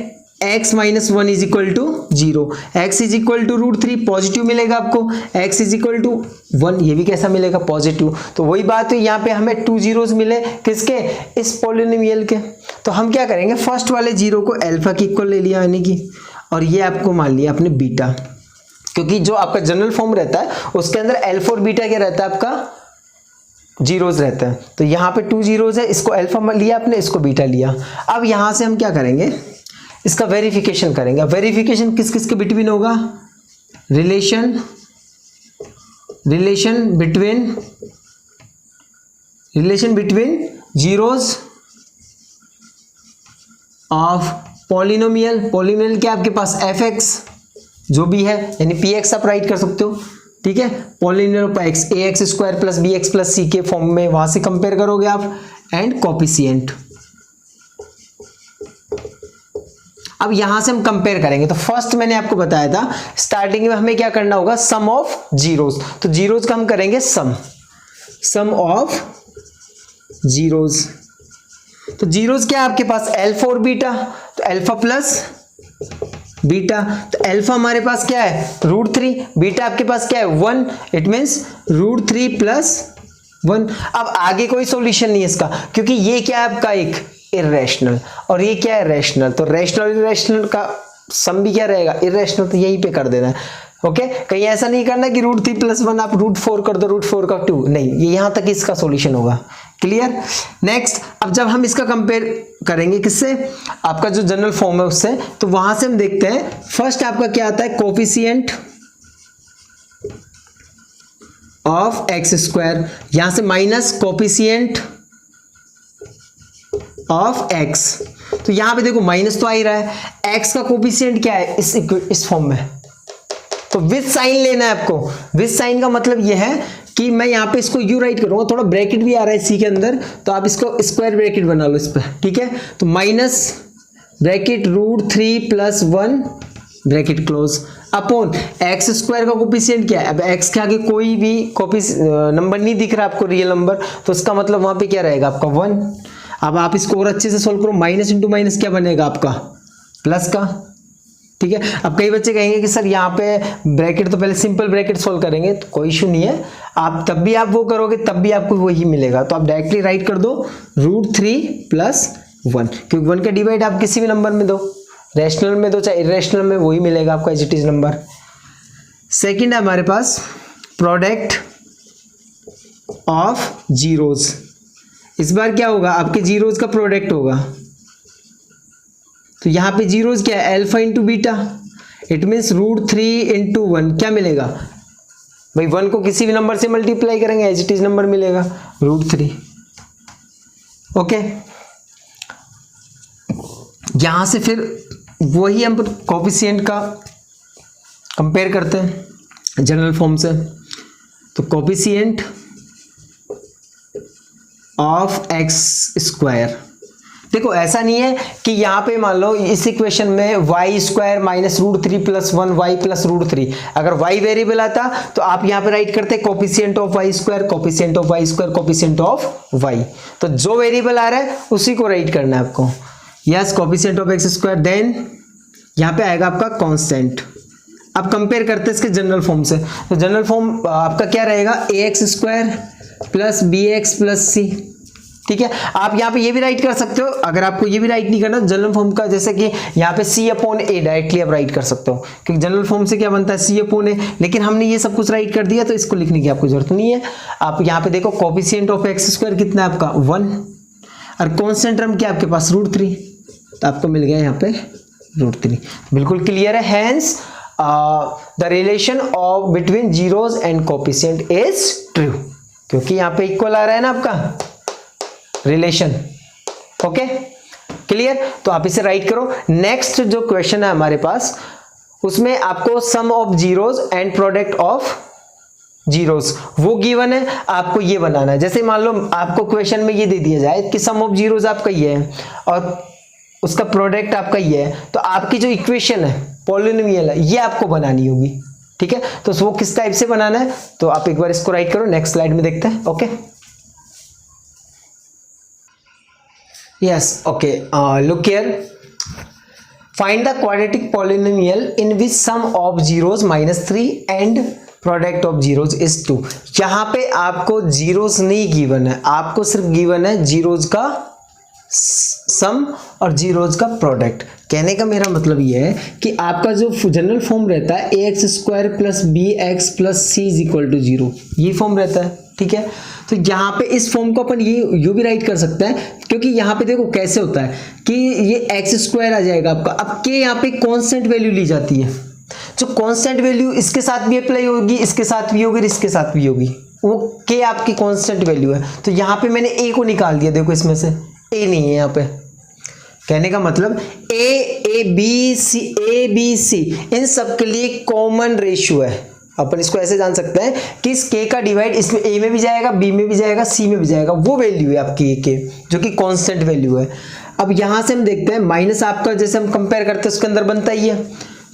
Speaker 1: x minus 1 is equal to 0। x is equal to √3 positive मिलेगा आपको, x इज इक्वल टू 1 ये भी कैसा मिलेगा, पॉजिटिव। तो वही बात है, यहाँ पे हमें 2 जीरोस मिले किसके, इस पॉलिनोमियल के। तो हम क्या करेंगे, फर्स्ट वाले जीरो को अल्फा की इक्वल ले लिया यानी कि, और ये आपको मान लिया आपने बीटा, क्योंकि जो आपका जनरल फॉर्म रहता है उसके अंदर अल्फा और बीटा क्या रहता है, आपका जीरोस रहता है। तो यहाँ पे 2 जीरोस है, इसको अल्फा लिया आपने, इसको बीटा लिया। अब यहाँ से हम क्या करेंगे, इसका वेरिफिकेशन करेंगे। वेरिफिकेशन किस किस के बिटवीन होगा, relation between zeros of polynomial क्या आपके पास f(x) जो भी है, यानी px आप राइट कर सकते हो, ठीक है। Polynomial of x, ax square plus bx plus c के फॉर्म में वहां से कंपेयर करोगे आप, एंड कोफिशिएंट। अब यहां से हम कंपेयर करेंगे, तो फर्स्ट मैंने आपको बताया था स्टार्टिंग में हमें क्या करना होगा, सम ऑफ जीरोस। तो जीरोस का हम करेंगे सम ऑफ जीरोस। तो जीरोस क्या है आपके पास, अल्फा और बीटा, तो अल्फा प्लस बीटा, तो अल्फा हमारे पास क्या है √3, बीटा आपके पास क्या है 1, इट मींस √3 प्लस 1। अब आगे कोई सॉल्यूशन नहीं है इसका, क्योंकि ये क्या है आपका एक इरेशनल और ये क्या है रैशनल, तो रैशनल इरेशनल का सम भी क्या रहेगा, इरेशनल, तो यहीं पे कर देना है, ओके। कहीं ऐसा नहीं करना कि √3 प्लस 1 आप √4 कर दो, √4 का 2, नहीं, ये यहां तक इसका सॉल्यूशन होगा, क्लियर। नेक्स्ट, अब जब हम इसका कंपेयर करेंगे किससे, आपका जो जनरल फॉर्म है उससे, तो वहां से हम देखते हैं फर्स्ट आपका क्या आता है, कोफिशिएंट ऑफ x स्क्वायर, यहां से माइनस कोफिशिएंट ऑफ एक्स, तो यहाँ पे देखो माइनस तो आ ही रहा है, एक्स का कोफिशिएंट क्या है इस फॉर्म में, तो विद साइन लेना है आपको। विद साइन का मतलब यह है कि मैं यहाँ पे इसको यू राइट करूंगा, थोड़ा ब्रैकेट भी आ रहा है इसी के अंदर, तो आप इसको स्क्वायर ब्रैकेट बना लो इस पर, ठीक है। तो minus bracket √3 + 1 bracket close upon x square का कोफिशिएंट क्या है। अब एक्स के आगे कोई भी नंबर नहीं दिख रहा आपको, रियल नंबर, तो इसका मतलब वहां पे क्या रहेगा आपका 1। अब आप इसको और अच्छे से सोल्व करो, माइनस इंटू माइनस क्या बनेगा आपका प्लस का, ठीक है। अब कई बच्चे कहेंगे कि सर यहाँ पे ब्रैकेट तो पहले सिंपल ब्रैकेट सोल्व करेंगे, तो कोई इशू नहीं है, आप तब भी आप वो करोगे तब भी आपको वही मिलेगा, तो आप डायरेक्टली राइट कर दो √3 + 1, क्योंकि 1 का डिवाइड आप किसी भी नंबर में दो, रैशनल में दो चाहे इरेशनल में, वही मिलेगा आपका as it is number. Second है हमारे पास प्रोडक्ट ऑफ जीरोज। इस बार क्या होगा, आपके जीरोज का प्रोडक्ट होगा, तो यहां पे जीरोज क्या है, alpha into beta, it means √3 × 1 क्या मिलेगा भाई, 1 को किसी भी नंबर से मल्टीप्लाई करेंगे एज इट इज नंबर मिलेगा √3। ओके, यहां से फिर वही हम कोफिशिएंट का कंपेयर करते हैं जनरल फॉर्म से, तो कोफिशिएंट ऑफ एक्स स्क्वायर, देखो ऐसा नहीं है कि यहाँ पे मान लो इस इक्वेशन में y² - √3 + 1 y + √3, अगर y वेरिएबल आता तो आप यहाँ पे राइट करते coefficient of y², coefficient of y², coefficient of y, तो जो वेरिएबल आ रहा है उसी को राइट करना है आपको। Yes, coefficient of x², then यहाँ पे आएगा आपका कांस्टेंट। अब कंपेयर करते हैं इसके जनरल फॉर्म से, तो जनरल फॉर्म आपका क्या रहेगा, ax² + bx + c, ठीक है। आप यहाँ पे ये भी राइट कर सकते हो, अगर आपको ये भी राइट नहीं करना जनरल फॉर्म का, जैसे कि यहाँ पे c/a डायरेक्टली आप राइट कर सकते हो, क्योंकि जनरल फॉर्म से क्या बनता है c/a, लेकिन हमने ये सब कुछ राइट कर दिया तो इसको लिखने की आपको जरूरत नहीं है। आप यहाँ पे देखो कोफिशिएंट ऑफ x² कितना है आपका 1, और कांस्टेंट टर्म क्या आपके पास √3, तो आपको मिल गया यहाँ पे √3, बिल्कुल क्लियर है। Hence the relation of between zeros and coefficient is true, क्योंकि यहाँ पे इक्वल आ रहा है ना आपका रिलेशन। ओके, क्लियर, तो आप इसे राइट करो। नेक्स्ट जो क्वेश्चन है हमारे पास, उसमें आपको sum of zeros and product of zeros वो गिवन है, आपको ये बनाना है। जैसे मान लो आपको क्वेश्चन में ये दे दिया जाए कि सम ऑफ जीरोज आपका ये है और उसका प्रोडक्ट आपका ये है, तो आपकी जो इक्वेशन है पॉलिनोमियल है ये आपको बनानी होगी, ठीक है। तो वो किस टाइप से बनाना है, तो आप एक बार इसको राइट करो, नेक्स्ट स्लाइड में देखते हैं। Okay, yes, okay, look here, find the quadratic polynomial in which sum of zeros -3 and product of zeros is 2। यहां पे आपको जीरोज नहीं गिवन है, आपको सिर्फ गिवन है जीरोज का सम और जीरोज का प्रोडक्ट। कहने का मेरा मतलब ये है कि आपका जो जनरल फॉर्म रहता है ax² + bx + c = 0, ये फॉर्म रहता है, ठीक है। तो यहाँ पे इस फॉर्म को अपन ये भी राइट कर सकते हैं, क्योंकि यहाँ पे देखो कैसे होता है कि ये x² आ जाएगा आपका। अब के यहाँ पे कांस्टेंट वैल्यू ली जाती है, जो कांस्टेंट वैल्यू इसके साथ भी अप्लाई होगी, इसके साथ भी होगी, इसके साथ भी होगी, वो के आपकी कांस्टेंट वैल्यू है। तो यहाँ पे मैंने a को निकाल दिया, देखो इसमें से a नहीं है यहाँ पे। कहने का मतलब a b c इन सब के लिए कॉमन रेशियो है। अपन इसको ऐसे जान सकते हैं कि इस k का डिवाइड इसमें a में भी जाएगा, b में भी जाएगा, c में भी जाएगा, वो वैल्यू है आपकी k, जो कि कांस्टेंट वैल्यू है। अब यहां से हम देखते हैं माइनस आपका जैसे हम कंपेयर करते हैं उसके अंदर बनता ही है।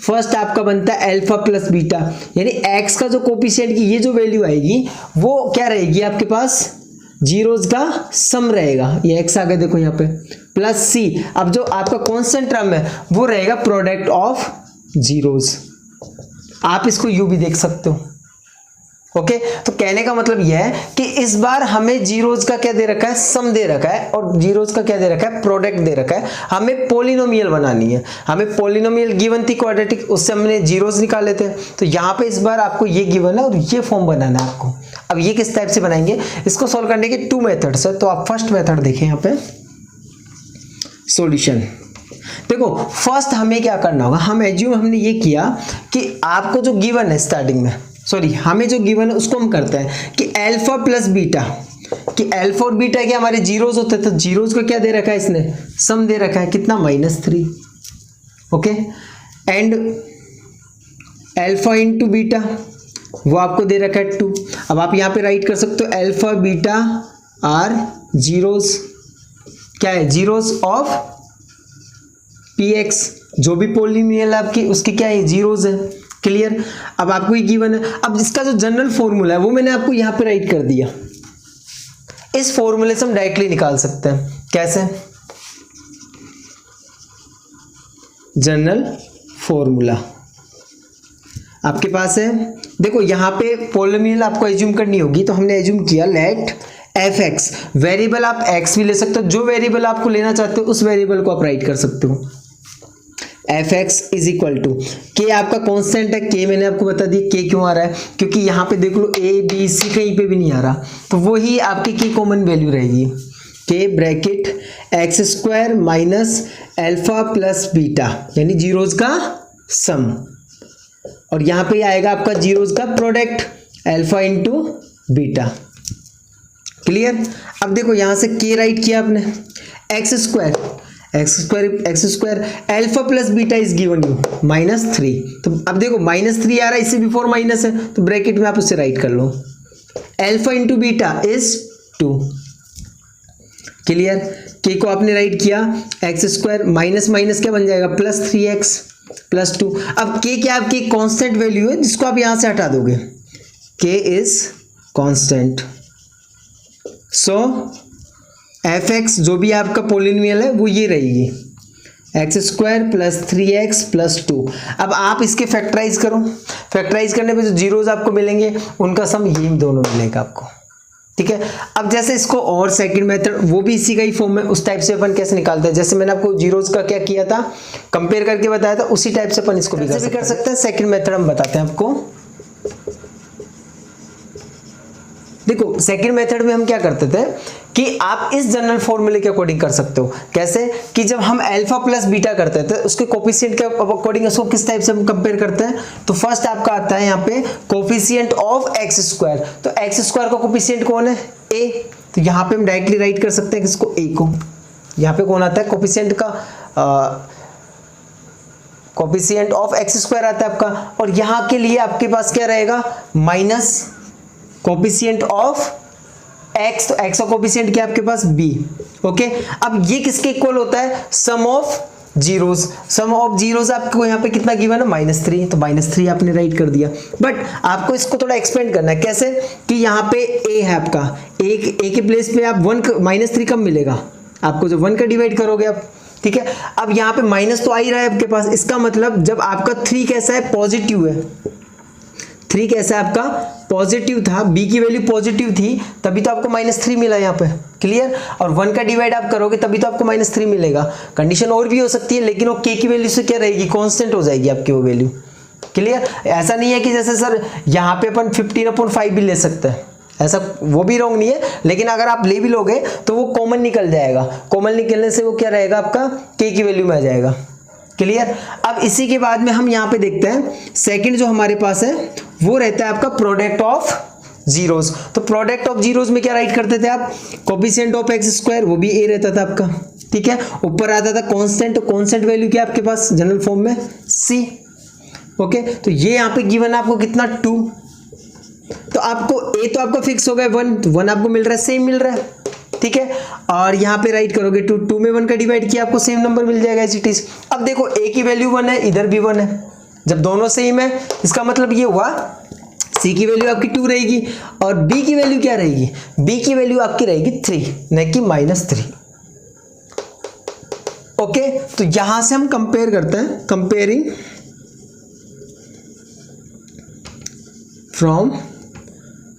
Speaker 1: फर्स्ट आपका बनता है अल्फा + बीटा, यानी x का जो कोफिशिएंट की ये जो वैल्यू आएगी वो क्या रहेगी आपके पास, जीरोज का सम रहेगा, ये x आ गया देखो यहाँ पे, प्लस c। अब जो आपका कांस्टेंट टर्म है वो रहेगा प्रोडक्ट ऑफ जीरोज, आप इसको यू भी देख सकते हो। ओके, तो कहने का मतलब यह है कि इस बार हमें जीरोज का क्या दे रखा है, सम दे रखा है, और जीरोज का क्या दे रखा है, प्रोडक्ट दे रखा है। हमें पॉलिनोमियल बनानी है, हमें पॉलिनोमियल गिवन थी क्वाड्रेटिक, उससे हमने जीरोज निकाले थे। तो यहाँ पे इस बार आपको ये गिवन है और ये फॉर्म बनाना है आपको। अब ये किस टाइप से बनाएंगे, इसको सॉल्व करने के 2 मेथड्स है। तो आप फर्स्ट मेथड देखें यहाँ पे, सॉल्यूशन। देखो फर्स्ट हमें क्या करना होगा, हम एज्यूम हमने ये किया कि आपको जो गिवन है स्टार्टिंग में, सॉरी हमें जो गिवन है उसको हम करते हैं कि अल्फा + बीटा कि अल्फा और बीटा के हमारे जीरोज होते हैं, तो जीरोज को क्या दे रखा है इसने, सम दे रखा है, कितना, -3। Okay, and alpha into beta वो आपको दे रखा है 2। अब आप यहाँ पे राइट कर सकते हो अल्फा बीटा आर जीरोज, क्या है, जीरोज ऑफ px, जो भी पॉलिनोमियल आपकी उसकी क्या है, जीरोज है। क्लियर। अब आपको ये गिवन है, अब इसका जो जनरल फॉर्मूला है वो मैंने आपको यहाँ पे राइट कर दिया। इस फॉर्मूले से हम डायरेक्टली निकाल सकते हैं, कैसे, जनरल फॉर्मूला आपके पास है। देखो यहाँ पे पॉलिनोमियल आपको एज्यूम करनी होगी, तो हमने एज्यूम किया लेट एफ एक्स, वेरिएबल आप एक्स भी ले सकते हो, जो वेरिएबल आपको लेना चाहते हो उस वेरिएबल को आप राइट कर सकते हो। F x is equal to k, आपका कांस्टेंट है के, मैंने आपको बता दी के क्यों आ रहा है, क्योंकि यहाँ पे देख लो ए बी सी कहीं पे भी नहीं आ रहा, तो वही आपकी की कॉमन वैल्यू रहेगी, के bracket x square minus alpha plus beta, यानी जीरोज का सम, और यहाँ पे आएगा आपका जीरोज का product alpha into beta. Clear. अब देखो यहाँ से के राइट किया आपने, x square alpha plus beta is given you -3, तो अब देखो -3 आ रहा है, इससे बिफोर माइनस है, तो ब्रैकेट में आप उसे राइट कर लो, alpha into beta is 2। Clear. के को आपने राइट किया एक्स स्क्वायर माइनस माइनस क्या बन जाएगा, +3x + 2। अब के क्या आपकी कांस्टेंट वैल्यू है जिसको आप यहां से हटा दोगे, के is constant, so F x जो भी आपका पॉलिनोमियल है वो ये रहेगी, एक्स स्क्वायर + 3x + 2। अब आप इसके फैक्टराइज करो, फैक्टराइज करने पे जो जीरोज आपको मिलेंगे उनका सम ये दोनों मिलेगा आपको। ठीक है। अब जैसे इसको और सेकंड मेथड वो भी इसी का ही फॉर्म है, उस टाइप से अपन कैसे निकालते हैं, जैसे मैंने आपको जीरोज का क्या किया था, कंपेयर करके बताया था, उसी टाइप से अपन इसको भी कर सकते हैं। सेकंड मेथड हम बताते हैं आपको। देखो सेकंड मेथड में हम क्या करते थे कि आप इस जनरल फॉर्मूले के अकॉर्डिंग कर सकते हो, कैसे कि जब हम अल्फा प्लस बीटा करते थे उसके कोफिशिएंट के अकॉर्डिंग उसको किस टाइप से हम कंपेयर करते हैं, तो फर्स्ट आपका आता है यहाँ पे कोफिशिएंट ऑफ एक्स स्क्वायर, तो एक्स स्क्वायर का कोफिशिएंट कौन है, ए, तो यहाँ पे हम डायरेक्टली राइट कर सकते हैं किसको, ए को। यहाँ पे कौन आता है कोफिशिएंट का, कोफिशिएंट ऑफ एक्स स्क्वायर आता है आपका, और यहाँ के लिए आपके पास क्या रहेगा, माइनस कोफिशिएंट ऑफ x, तो x का कोफिशिएंट क्या आपके पास b। ओके। अब ये किसके इक्वल होता है, sum of zeros, sum of zeros आपको यहाँ पे कितना गिवन है, -3, तो -3 आपने राइट कर दिया। बट आपको इसको थोड़ा एक्सपेंड करना है, कैसे कि यहाँ पे a है आपका, a के प्लेस पे आप 1 -3 कब मिलेगा आपको, जब 1 का डिवाइड करोगे आप। ठीक है। अब यहाँ पे माइनस तो आ ही रहा है आपके पास, इसका मतलब जब आपका 3 कैसा है, पॉजिटिव है, 3 कैसा है आपका, पॉजिटिव था, b की वैल्यू पॉजिटिव थी, तभी तो आपको -3 मिला यहाँ पे। क्लियर। और 1 का डिवाइड आप करोगे तभी तो आपको -3 मिलेगा। कंडीशन और भी हो सकती है, लेकिन वो k की वैल्यू से क्या रहेगी, कांस्टेंट हो जाएगी आपकी वो वैल्यू। क्लियर। ऐसा नहीं है कि जैसे सर यहाँ पे अपन 15/5 भी ले सकते हैं, ऐसा वो भी रॉन्ग नहीं है, लेकिन अगर आप ले भी लोगे तो वो कॉमन निकल जाएगा, कॉमन निकलने से वो क्या रहेगा आपका, k की वैल्यू में आ जाएगा। क्लियर। अब इसी के बाद में हम यहाँ पे देखते हैं सेकंड जो हमारे पास है वो रहता है आपका प्रोडक्ट ऑफ जीरोज। तो प्रोडक्ट ऑफ जीरोज में क्या राइट करते थे आप, कोफिशिएंट ऑफ एक्स स्क्वायर, वो भी ए रहता था आपका। ठीक है। ऊपर आता था कांस्टेंट, तो कांस्टेंट वैल्यू क्या आपके पास जनरल फॉर्म में, सी। ओके। तो ये यहाँ पे गिवन है आपको कितना, 2, तो आपको ए तो आपका फिक्स हो गया 1, तो 1 आपको मिल रहा है, सेम मिल रहा है। ठीक है। और यहाँ पे राइट करोगे 2 में 1 का डिवाइड किया, आपको सेम नंबर मिल जाएगा एज इट इज। अब देखो a की वैल्यू 1 है, इधर भी 1 है, जब दोनों सेम है इसका मतलब ये हुआ c की वैल्यू आपकी 2 रहेगी और b की वैल्यू क्या रहेगी, b की वैल्यू आपकी रहेगी 3, न कि -3। ओके। तो यहां से हम कंपेयर करते हैं, comparing from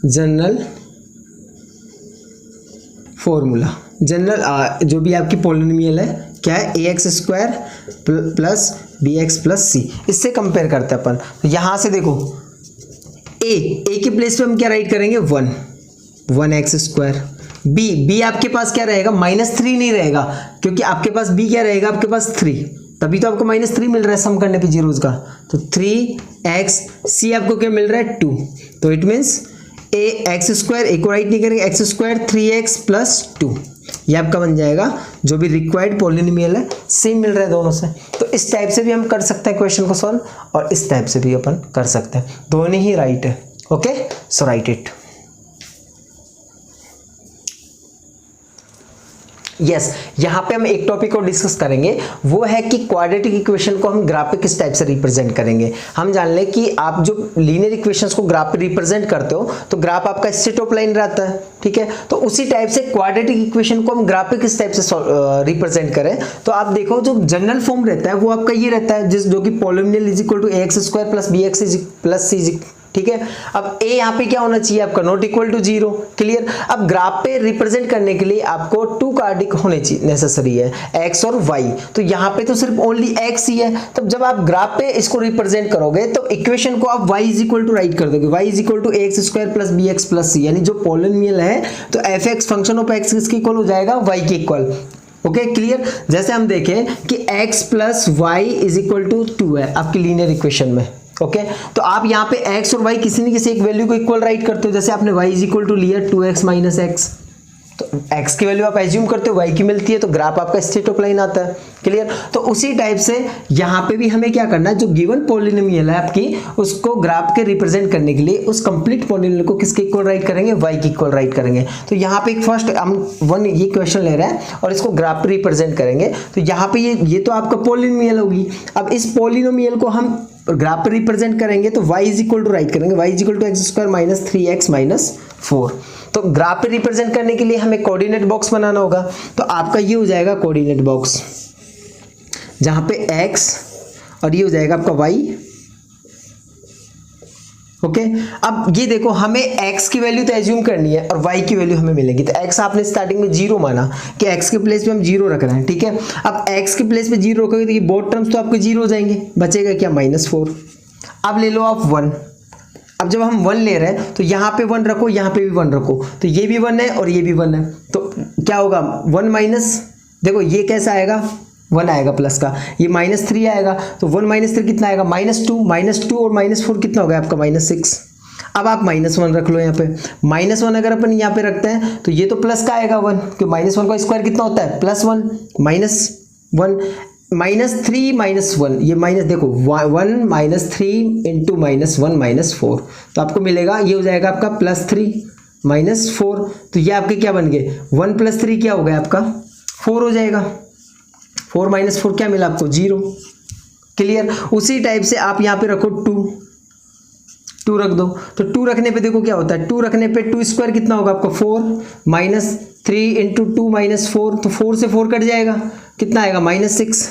Speaker 1: general formula, general जो भी आपकी पॉलिनोमियल है क्या है, ax² plus bx plus c, इससे कंपेयर करते हैं अपन। तो यहां से देखो a के प्लेस पे हम क्या राइट करेंगे, 1x², b आपके पास क्या रहेगा, -3 नहीं रहेगा, क्योंकि आपके पास b क्या रहेगा, आपके पास 3, तभी तो आपको -3 मिल रहा है सम करने पे जीरोज का। तो 3x, c आपको क्या मिल रहा है, 2, तो it means a x square, a को राइट नहीं करेंगे, एक्स स्क्वायर 3x प्लस 2, ये आपका बन जाएगा जो भी रिक्वायर्ड पॉलिनोमियल है, सेम मिल रहा है दोनों से। तो इस टाइप से भी हम कर सकते हैं क्वेश्चन को सॉल्व, और इस टाइप से भी अपन कर सकते हैं, दोनों ही राइट है। Okay, so right it. Yes, यहाँ पे हम एक टॉपिक और डिस्कस करेंगे, वो है कि क्वाड्रेटिक इक्वेशन को हम ग्राफ पे किस टाइप से रिप्रेजेंट करेंगे। हम जान लें कि आप जो लीनियर इक्वेशंस को ग्राफ पे रिप्रेजेंट करते हो तो ग्राफ आपका स्ट्रेट ऑफ लाइन रहता है, ठीक है। तो उसी टाइप से क्वाड्रेटिक इक्वेशन को हम ग्राफ पे किस टाइप से रिप्रेजेंट करें, तो आप देखो जो जनरल फॉर्म रहता है वो आपका ये रहता है, जो कि polynomial is equal to ax square plus bx plus c, ठीक है। अब a यहाँ पे क्या होना चाहिए आपका, नॉट इक्वल टू 0, क्लियर। अब ग्राफ पे रिप्रेजेंट करने के लिए आपको 2 कार्डिक होने चाहिए, नेसेसरी है, x और y। तो यहाँ पे तो सिर्फ ओनली x ही है, तब जब आप ग्राफ पे इसको रिप्रेजेंट करोगे तो इक्वेशन को आप y is equal to write कर दोगे, y is equal to ax square plus bx plus c, यानी जो पॉलिनोमियल है तो f(x) फंक्शन ऑफ x किसके इक्वल हो जाएगा, y के इक्वल। Okay, clear. जैसे हम देखें कि x plus y is equal to 2 है आपकी लीनियर इक्वेशन में। ओके, तो आप यहाँ पे x और y किसी न किसी एक वैल्यू को इक्वल राइट करते हो। जैसे आपने y इज इक्वल टू लिया 2x माइनस एक्स, तो x की वैल्यू आप एज्यूम करते हो, y की मिलती है, तो ग्राफ आपका स्ट्रेट ऑफ लाइन आता है, क्लियर। तो उसी टाइप से यहाँ पे भी हमें क्या करना है, जो गिवन पॉलिनोमियल है आपकी उसको ग्राफ के रिप्रेजेंट करने के लिए उस कंप्लीट पॉलिनोमियल को किसके इक्वल राइट करेंगे, y की इक्वल राइट करेंगे। तो यहाँ पे फर्स्ट हम वन ये क्वेश्चन ले रहे हैं और इसको ग्राफ पे रिप्रेजेंट करेंगे। तो यहाँ पे ये तो आपका पॉलिनोमियल होगी। अब इस पॉलिनोमियल को हम ग्राफ पे रिप्रेजेंट करेंगे तो y is equal to write करेंगे, y is equal to x square minus 3x minus 4। तो ग्राफ पे रिप्रेजेंट करने के लिए हमें कोऑर्डिनेट बॉक्स बनाना होगा। तो आपका ये हो जाएगा कोऑर्डिनेट बॉक्स, जहां पे x और ये हो जाएगा आपका y। ओके, अब ये देखो हमें x की वैल्यू तो एज्यूम करनी है और y की वैल्यू हमें मिलेगी। तो x आपने स्टार्टिंग में 0 माना कि x के प्लेस पे हम 0 रख रहे हैं, ठीक है। अब x के प्लेस पे 0 रखोगे तो ये बोथ टर्म्स तो आपके 0 हो जाएंगे, बचेगा क्या, -4। अब ले लो आप 1। अब जब हम 1 ले रहे हैं तो यहाँ पे 1 रखो, यहाँ पे भी 1 रखो, तो ये भी 1 है और ये भी 1 है, तो क्या होगा 1 माइनस, देखो ये कैसा आएगा, 1 आएगा प्लस का, ये -3 आएगा, तो 1 माइनस 3 कितना आएगा, -2 और -4 कितना हो गया आपका -6। अब आप -1 रख लो यहाँ पे, -1 अगर अपन यहाँ पे रखते हैं तो ये तो प्लस का आएगा 1, क्योंकि -1 का स्क्वायर कितना होता है, +1 -3 -1, ये माइनस देखो 1 -3 इंटू -1 -4, तो आपको मिलेगा ये हो जाएगा आपका +3 -4। तो ये आपके क्या बन गए, 1 + 3 क्या हो गया आपका 4 हो जाएगा, 4 - 4 क्या मिला आपको 0, क्लियर। उसी टाइप से आप यहाँ पे रखो 2 रख दो, तो 2 रखने पे देखो क्या होता है, 2 रखने पे 2 स्क्वायर कितना होगा आपका 4 -3 इंटू 2 -4, तो 4 से 4 कट जाएगा, कितना आएगा -6,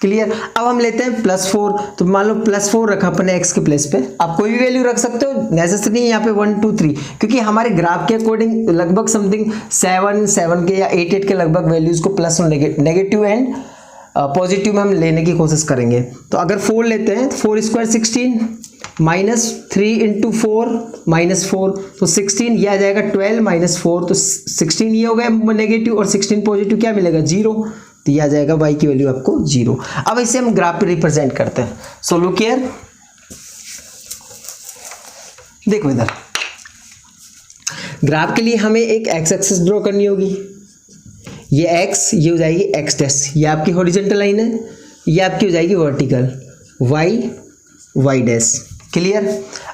Speaker 1: क्लियर। अब हम लेते हैं +4, तो मान लो +4 रखा अपने x के प्लेस पे, आप कोई भी वैल्यू रख सकते हो, नेसेसरी है यहाँ पे 1 2 3, क्योंकि हमारे ग्राफ के अकॉर्डिंग लगभग समथिंग 7 के या 8 के लगभग वैल्यूज को प्लस और नेगेटिव एंड पॉजिटिव में हम लेने की कोशिश करेंगे। तो अगर 4 लेते हैं, 4 स्क्वायर 16 -3 इंटू 4 -4, तो 16 ये आ जाएगा 12 -4, तो 16 ये हो गया नेगेटिव और 16 पॉजिटिव, क्या मिलेगा 0, तो ये आ जाएगा y की वैल्यू आपको 0। अब इसे हम ग्राफ पे रिप्रेजेंट करते हैं। सो लुक हियर, देखो इधर ग्राफ के लिए हमें एक x एक्सिस ड्रॉ करनी होगी, ये x ये हो जाएगी x डैश, ये आपकी हॉरिजॉन्टल लाइन है, ये आपकी हो जाएगी वर्टिकल y डैश, क्लियर।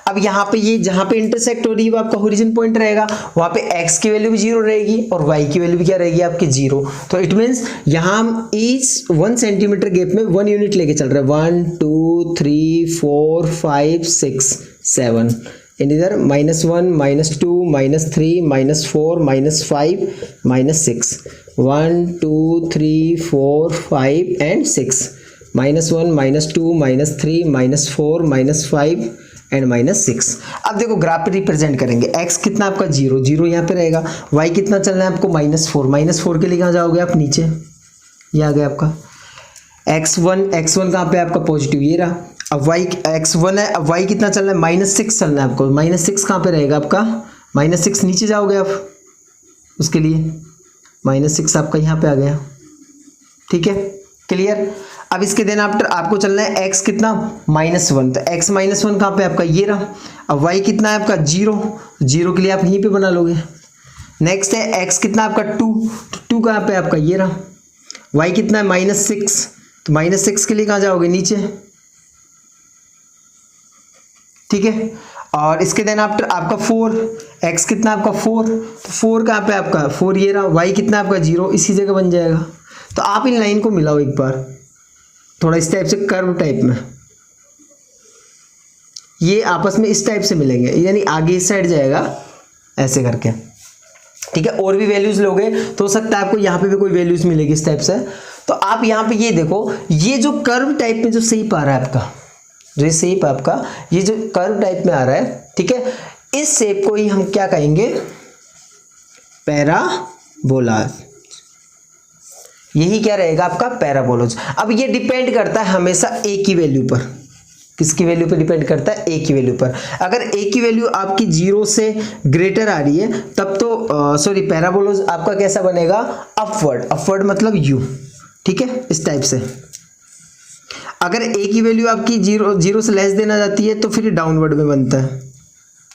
Speaker 1: अब यहाँ पे ये जहाँ पे इंटरसेक्ट हो रही है वो आपका ओरिजिन पॉइंट रहेगा, वहाँ पे x की वैल्यू भी 0 रहेगी और y की वैल्यू भी क्या रहेगी आपकी 0। तो इट मीन्स यहाँ हम ईच 1 सेंटीमीटर गैप में 1 यूनिट लेके चल रहे हैं, 1 2 3 4 5 6 7, एंड इधर -1 -2 -3 -4 -5 -6, 1 2 3 4 5 एंड 6, -1 -2 -3 -4 -5 एंड -6। अब देखो ग्राफ पे रिप्रेजेंट करेंगे, x कितना आपका 0 0 यहाँ पे रहेगा, y कितना चलना है आपको -4 के लिए कहाँ जाओगे आप नीचे, ये आ गया आपका x1 कहाँ पे आपका पॉजिटिव, ये रहा। अब y x1 है, अब y कितना चलना है -6 चलना है आपको, -6 कहाँ पे रहेगा आपका, -6 नीचे जाओगे आप, उसके लिए -6 आपका यहाँ पे आ गया, ठीक है, क्लियर। अब इसके देन आफ्टर आपको चलना है x कितना -1, तो x -1 कहाँ पे आपका ये रहा। अब y कितना है आपका 0, 0 के लिए आप यहीं पे बना लोगे। नेक्स्ट है x कितना आपका 2, तो 2 कहाँ पे आपका ये रहा। y कितना है -6, तो -6 के लिए कहाँ जाओगे नीचे, ठीक है। और इसके देन आफ्टर आपका 4, x कितना आपका 4, तो 4 कहाँ पे आपका 4 ये रहा। y कितना आपका 0, इसी जगह बन जाएगा। तो आप इन लाइन को मिलाओ एक बार, थोड़ा इस टाइप से कर्व टाइप में, ये आपस में इस टाइप से मिलेंगे, यानी आगे इस साइड जाएगा ऐसे करके, ठीक है। और भी वैल्यूज लोगे तो हो सकता है आपको यहाँ पे भी कोई वैल्यूज मिलेगी इस टाइप से। तो आप यहाँ पे ये देखो, ये जो कर्व टाइप में जो शेप आ रहा है आपका, जो शेप आपका ये जो कर्व टाइप में आ रहा है, ठीक है, इस शेप को ही हम क्या कहेंगे, पैराबोला। यही क्या रहेगा आपका पैराबोलोज। अब ये डिपेंड करता है हमेशा a की वैल्यू पर। किसकी वैल्यू पर डिपेंड करता है, a की वैल्यू पर। अगर a की वैल्यू आपकी 0 से ग्रेटर आ रही है तब तो सॉरी पैराबोलोज आपका कैसा बनेगा, अपवर्ड। अपवर्ड मतलब u, ठीक है, इस टाइप से। अगर a की वैल्यू आपकी 0 से लेस देना जाती है तो फिर डाउनवर्ड में बनता है।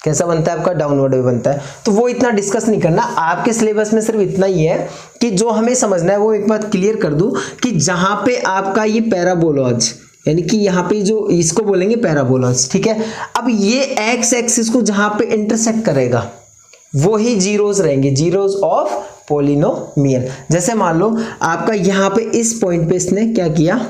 Speaker 1: कैसा बनता है आपका, डाउनवर्ड में बनता है। तो वो इतना डिस्कस नहीं करना, आपके सिलेबस में सिर्फ इतना ही है कि जो हमें समझना है वो एक बात क्लियर कर दूं कि जहां पे आपका ये पैराबोलॉज, यानी कि यहाँ पे जो इसको बोलेंगे पैराबोलॉज, ठीक है। अब ये एक्स एक्सिस को जहां पे इंटरसेक्ट करेगा वो ही जीरोज रहेंगे, जीरोज ऑफ पॉलिनोमियल। जैसे मान लो आपका यहाँ पे इस पॉइंट पे इसने क्या किया,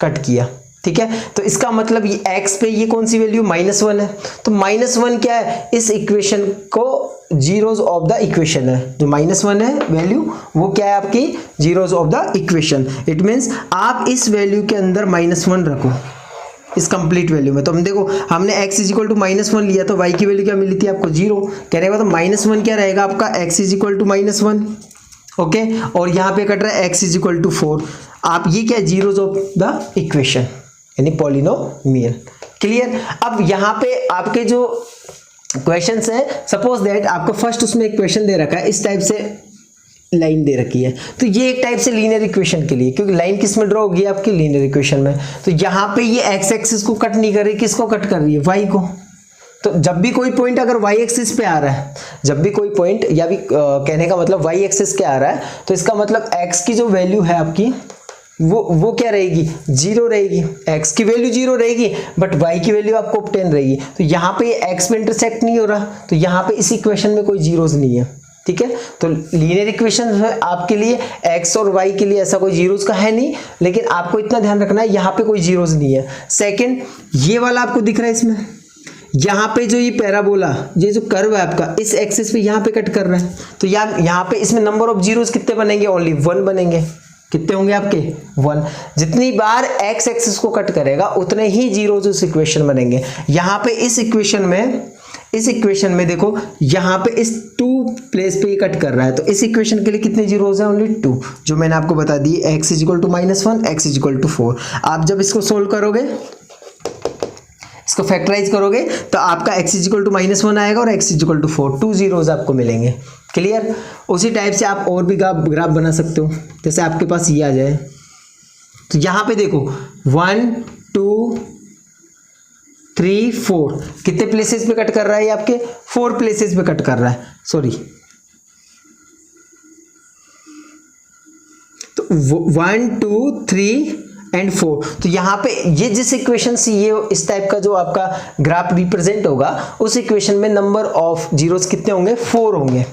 Speaker 1: कट किया, ठीक है। तो इसका मतलब ये x पे ये कौन सी वैल्यू -1 है, तो -1 क्या है, इस इक्वेशन को जीरोज ऑफ द इक्वेशन है। जो -1 है वैल्यू वो क्या है आपकी, zeros of the equation. It means आप इस वैल्यू के अंदर -1 रखो इस कंप्लीट वैल्यू में। तो हम देखो, हमने x = -1 लिया तो y की वैल्यू क्या मिली थी आपको 0, कहने का तो -1 क्या रहेगा आपका, x = -1, ओके। और यहाँ पे कट रहा है x = 4। आप ये क्या, जीरोज ऑफ द इक्वेशन यानी पॉलिनोमियल, क्लियर। अब यहाँ पे आपके जो क्वेश्चंस है, सपोज दैट आपको फर्स्ट उसमें एक क्वेश्चन दे रखा है, इस टाइप से लाइन दे रखी है, तो ये एक टाइप से लीनियर इक्वेशन के लिए, क्योंकि लाइन किस में ड्रॉ होगी आपकी, लीनियर इक्वेशन में। तो यहाँ पे ये एक्स एक्सिस को कट नहीं कर रही, किसको कट कर रही है, वाई को। तो जब भी कोई पॉइंट अगर वाई एक्सिस पे आ रहा है, जब भी कोई पॉइंट, या भी कहने का मतलब वाई एक्सिस के आ रहा है, तो इसका मतलब एक्स की जो वैल्यू है आपकी वो क्या रहेगी, 0 रहेगी। x की वैल्यू 0 रहेगी बट y की वैल्यू आपको 10 रहेगी। तो यहाँ पे ये x पे इंटरसेक्ट नहीं हो रहा, तो यहाँ पे इस इक्वेशन में कोई जीरोज नहीं है, ठीक है। तो लीनियर इक्वेशन है आपके लिए, x और y के लिए ऐसा कोई जीरोज का है नहीं, लेकिन आपको इतना ध्यान रखना है यहाँ पे कोई जीरोज नहीं है। सेकेंड, ये वाला आपको दिख रहा है, इसमें यहाँ पे जो ये पैराबोला, ये जो कर्व है आपका, इस एक्सिस पे यहाँ पे कट कर रहा है, तो यहाँ पे इसमें नंबर ऑफ जीरोज कितने बनेंगे, ओनली 1 बनेंगे। कितने होंगे आपके, 1। जितनी बार x एक्सिस को कट करेगा उतने ही जीरोज उस इक्वेशन बनेंगे। यहाँ पे इस इक्वेशन में देखो, यहाँ पे इस 2 प्लेस पे कट कर रहा है, तो इस इक्वेशन के लिए कितने जीरोज हैं, ओनली 2, जो मैंने आपको बता दी, x = -1, x = 4। आप जब इसको सोल्व करोगे, इसको फैक्टराइज करोगे, तो आपका x = -1 आएगा और x = 4, 2 जीरोज आपको मिलेंगे, क्लियर। उसी टाइप से आप और भी ग्राफ बना सकते हो, जैसे आपके पास ये आ जाए, तो यहाँ पे देखो 1 2 3 4 कितने प्लेसेस पे कट कर रहा है, ये आपके 4 प्लेसेस पे कट कर रहा है, सॉरी। तो 1 2 3 एंड 4, तो यहाँ पे ये जिस इक्वेशन से ये इस टाइप का जो आपका ग्राफ रिप्रेजेंट होगा, उस इक्वेशन में नंबर ऑफ जीरोस कितने होंगे, 4 होंगे,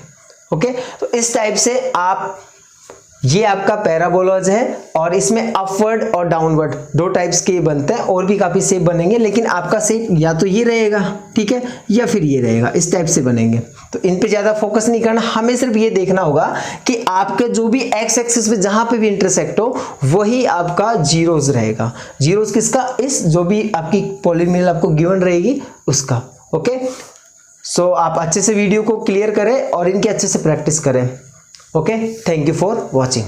Speaker 1: ओके। तो इस टाइप से आप, ये आपका पैराबोलॉज है और इसमें अपवर्ड और डाउनवर्ड 2 टाइप्स के बनते हैं, और भी काफी शेप बनेंगे, लेकिन आपका शेप या तो ये रहेगा, ठीक है, या फिर ये रहेगा, इस टाइप से बनेंगे। तो इन पे ज्यादा फोकस नहीं करना, हमें सिर्फ ये देखना होगा कि आपके जो भी एक्स एक्सिस पे जहां पे भी इंटरसेक्ट हो वही आपका जीरोज रहेगा। जीरोज किसका, इस जो भी आपकी पॉलिनोमियल आपको गिवन रहेगी उसका, ओके। सो आप अच्छे से वीडियो को क्लियर करें और इनकी अच्छे से प्रैक्टिस करें, okay. Thank you for watching.